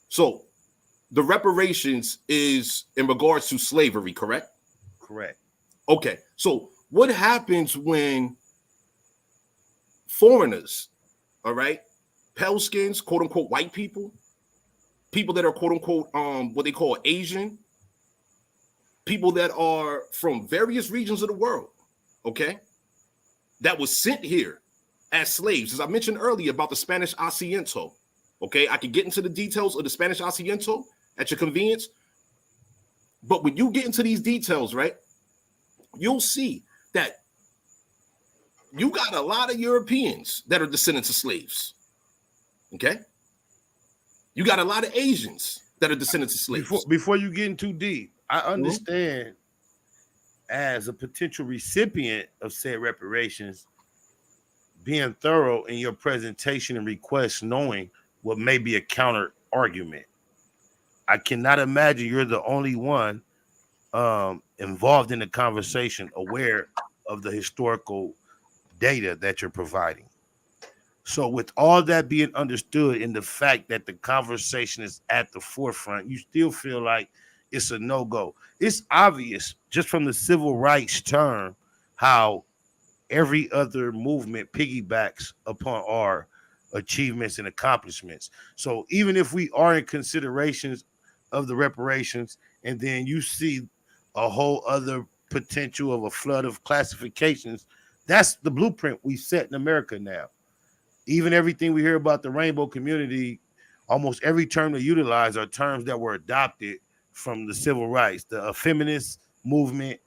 So the reparations is in regards to slavery, correct? Correct. Okay, so what happens when foreigners, all right, pale skins, quote unquote, white people that are quote unquote, what they call Asian, people that are from various regions of the world, okay, that was sent here as slaves, as I mentioned earlier about the Spanish Asiento, okay, I can get into the details of the Spanish Asiento at your convenience, but when you get into these details, right, you'll see that you got a lot of Europeans that are descendants of slaves. Okay? You got a lot of Asians that are descendants of slaves. Before you get in too deep, I understand as a potential recipient of said reparations, being thorough in your presentation and request, knowing what may be a counter argument. I cannot imagine you're the only one involved in the conversation, aware of the historical data that you're providing. So with all that being understood in the fact that the conversation is at the forefront, you still feel like it's a no-go. It's obvious just from the civil rights term how every other movement piggybacks upon our achievements and accomplishments. So even if we are in considerations of the reparations, and then you see a whole other potential of a flood of classifications, that's the blueprint we set in America now. Even everything we hear about the rainbow community, almost every term they utilize are terms that were adopted from the civil rights, the feminist movement.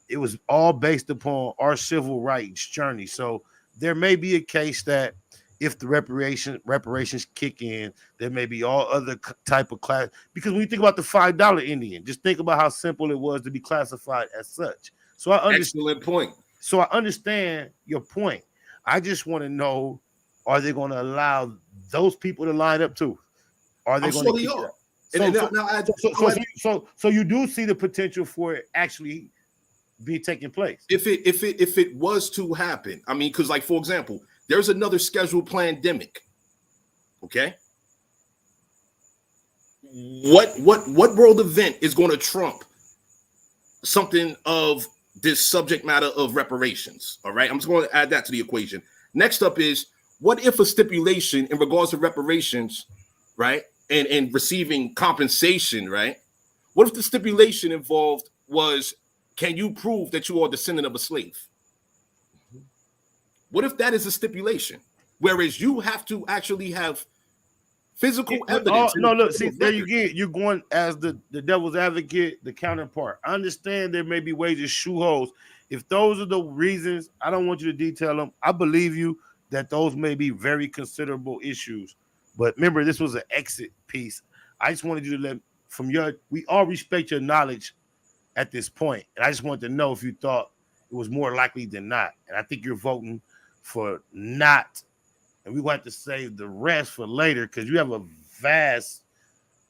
It was all based upon our civil rights journey. So there may be a case that if the reparations kick in, there may be all other type of class. Because when you think about the $5 Indian, just think about how simple it was to be classified as such. So I understand. Excellent point. So I understand your point. I just want to know, are they going to allow those people to line up too? Are they going to keep that? So you do see the potential for it actually be taking place. If it was to happen, I mean, because like for example, there's another scheduled pandemic. Okay. What world event is going to trump something of this subject matter of reparations? All right, I'm just going to add that to the equation. Next up is, what if a stipulation in regards to reparations, right, and receiving compensation, right? What if the stipulation involved was, can you prove that you are a descendant of a slave? What if that is a stipulation? Whereas you have to actually have physical evidence. No, look, see, there you get, you're going as the devil's advocate, the counterpart. I understand there may be ways to shoe holes. If those are the reasons, I don't want you to detail them. I believe you that those may be very considerable issues. But remember, this was an exit piece. I just wanted you to we all respect your knowledge at this point. And I just wanted to know if you thought it was more likely than not. And I think you're voting for not and we want to save the rest for later because you have a vast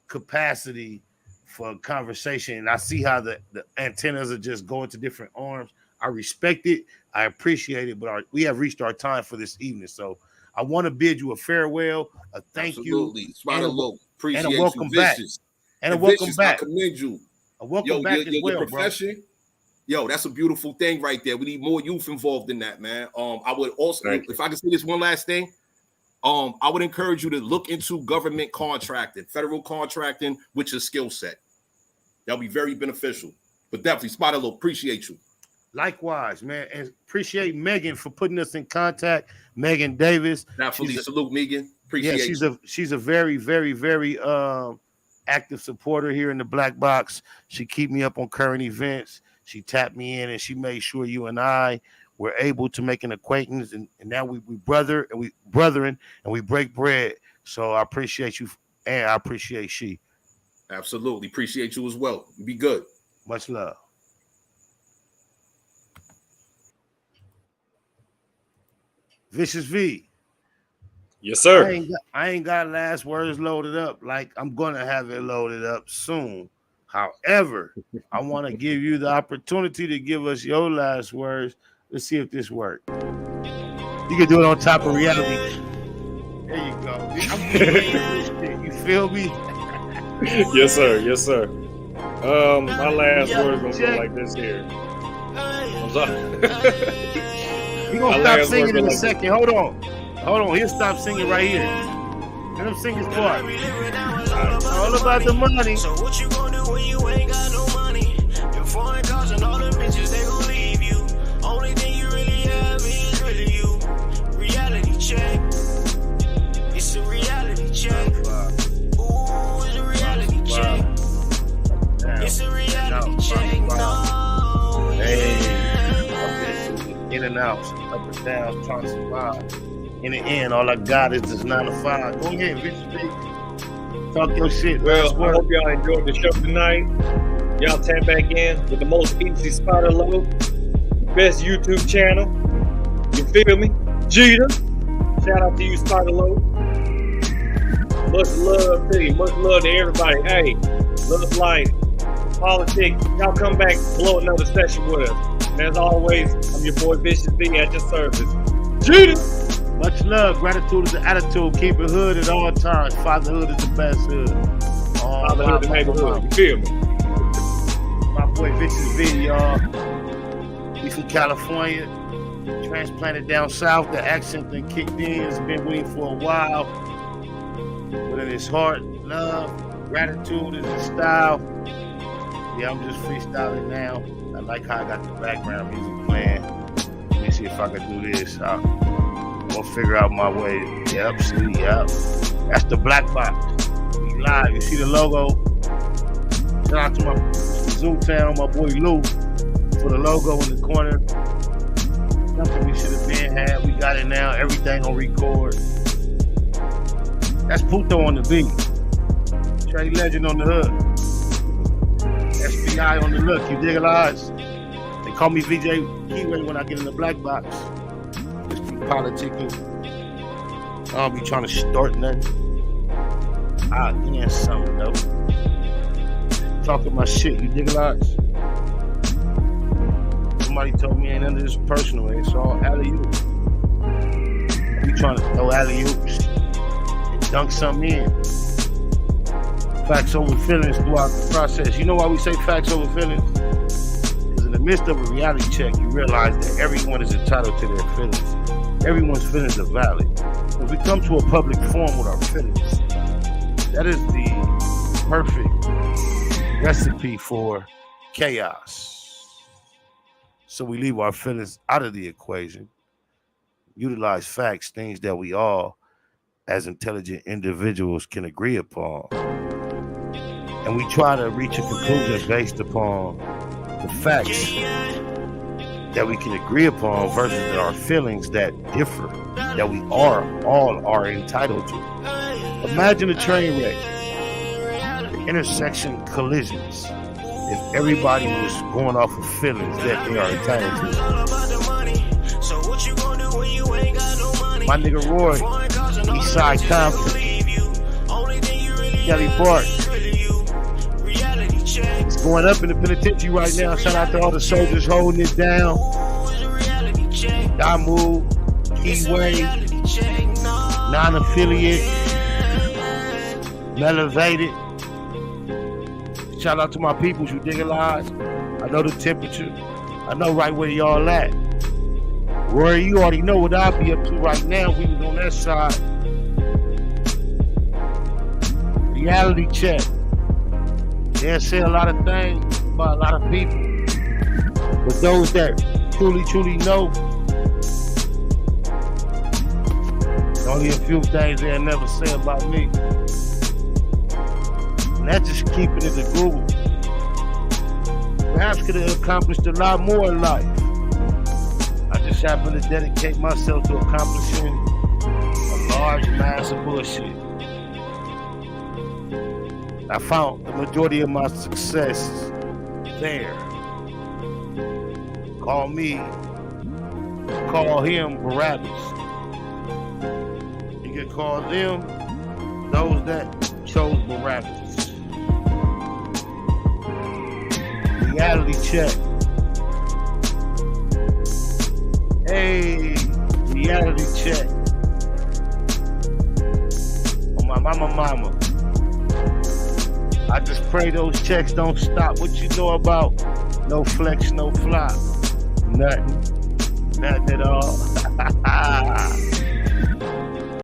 capacity for conversation. And I see how the antennas are just going to different arms. I respect it. I appreciate it, but we have reached our time for this evening. So I want to bid you a farewell, a thank Absolutely. you, Spider Low. Appreciate and a welcome you, back. Vicious. And a welcome Vicious, back. I commend you. A welcome back as well, your profession. Bro. That's a beautiful thing right there. We need more youth involved in that, man. I would also, if I could say this one last thing, I would encourage you to look into government contracting, federal contracting, with your skill set. That'll be very beneficial. But definitely, Spider Low, appreciate you. Likewise, man, and appreciate Megan for putting us in contact. Megan Davis. Definitely salute Megan. Appreciate she's a very, very, very active supporter here in the Black Box. She keep me up on current events. She tapped me in and she made sure you and I were able to make an acquaintance, and now we brethren and we break bread. So I appreciate you, and I appreciate she. Absolutely. Appreciate you as well. Be good. Much love. Vicious V. Yes, sir. I ain't got last words loaded up. Like, I'm gonna have it loaded up soon. However, I want to give you the opportunity to give us your last words. Let's see if this works. You can do it on top of reality. There you go. I'm this shit. You feel me? Yes, sir. Yes, sir. My last words gonna go like this here. I'm sorry. We're gonna stop singing in a second. Hold on. He'll stop singing right here. Let him sing his part. All about the money. So what you gonna do when you ain't got no money? Your foreign cars and all the bitches, they gon' leave you. Only thing you really have is really you. Reality check. It's a reality check. Ooh, it's a reality check. It's a reality check. No. Hey. In and out, up and down, trying to survive. In the end, all I got is this 9 to 5. Go ahead, Rich. Talk your shit. Well, I hope y'all enjoyed the show tonight. Y'all tap back in with the most easy Spider Low, best YouTube channel. You feel me? Jeter. Shout out to you, Spider Low. Much love to you. Much love to everybody. Hey, love life, politics. Y'all come back, blow another session with us. And as always, I'm your boy Vicious V at your service. Jeter. Much love. Gratitude is the attitude. Keep it hood at all times. Fatherhood is the best hood. Fatherhood the neighborhood. You feel me? My boy Vicious V, y'all. He's from California. Transplanted down south. The accent that kicked in. Has been waiting for a while. But in his heart, love, gratitude is his style. Yeah, I'm just freestyling now. I like how I got the background music playing. Let me see if I can do this. We'll figure out my way. Yep, see, yep. That's the Black Box. We live. You see the logo? Shout out to my Zootown, my boy Lou, for the logo in the corner. Something we should have been had. We got it now. Everything on record. That's Puto on the beat. Trey Legend on the hook. FBI on the look. You dig, lads? They call me VJ Keyway when I get in the Black Box. Politicking. I don't be trying to start nothing. I'll end something though. Talking my shit, you dig a lot? Somebody told me ain't none of this personal, it's all alley-oops. We trying to throw alley-oops and dunk something in. Facts over feelings throughout the process. You know why we say facts over feelings? Because in the midst of a reality check, you realize that everyone is entitled to their feelings. Everyone's feelings are valid. If we come to a public forum with our feelings, that is the perfect recipe for chaos. So we leave our feelings out of the equation, utilize facts, things that we all, as intelligent individuals, can agree upon. And we try to reach a conclusion based upon the facts that we can agree upon versus our feelings that differ, that we all are entitled to. Imagine a train wreck, the intersection collisions, if everybody was going off of feelings that they are entitled to. My nigga Roy Eastside Compton, Kelly Park. It's going up in the penitentiary right now. Shout out to all the soldiers holding it down. Damu, Keyway, non-affiliate, elevated. Shout out to my peoples who dig alive. I know the temperature. I know right where y'all at. Rory, you already know what I'll be up to right now. We was on that side. Reality check. They'll say a lot of things about a lot of people. But those that truly know, there's only a few things they'll never say about me. And that's just keeping it to Google. Perhaps could have accomplished a lot more in life. I just happen to dedicate myself to accomplishing a large mass of bullshit. I found the majority of my success there. Call me, call him Barabbas. You can call them those that chose Barabbas. Reality check. Hey, reality check. Oh, my mama. I just pray those checks don't stop. What you know about no flex, no flop? Nothing at all.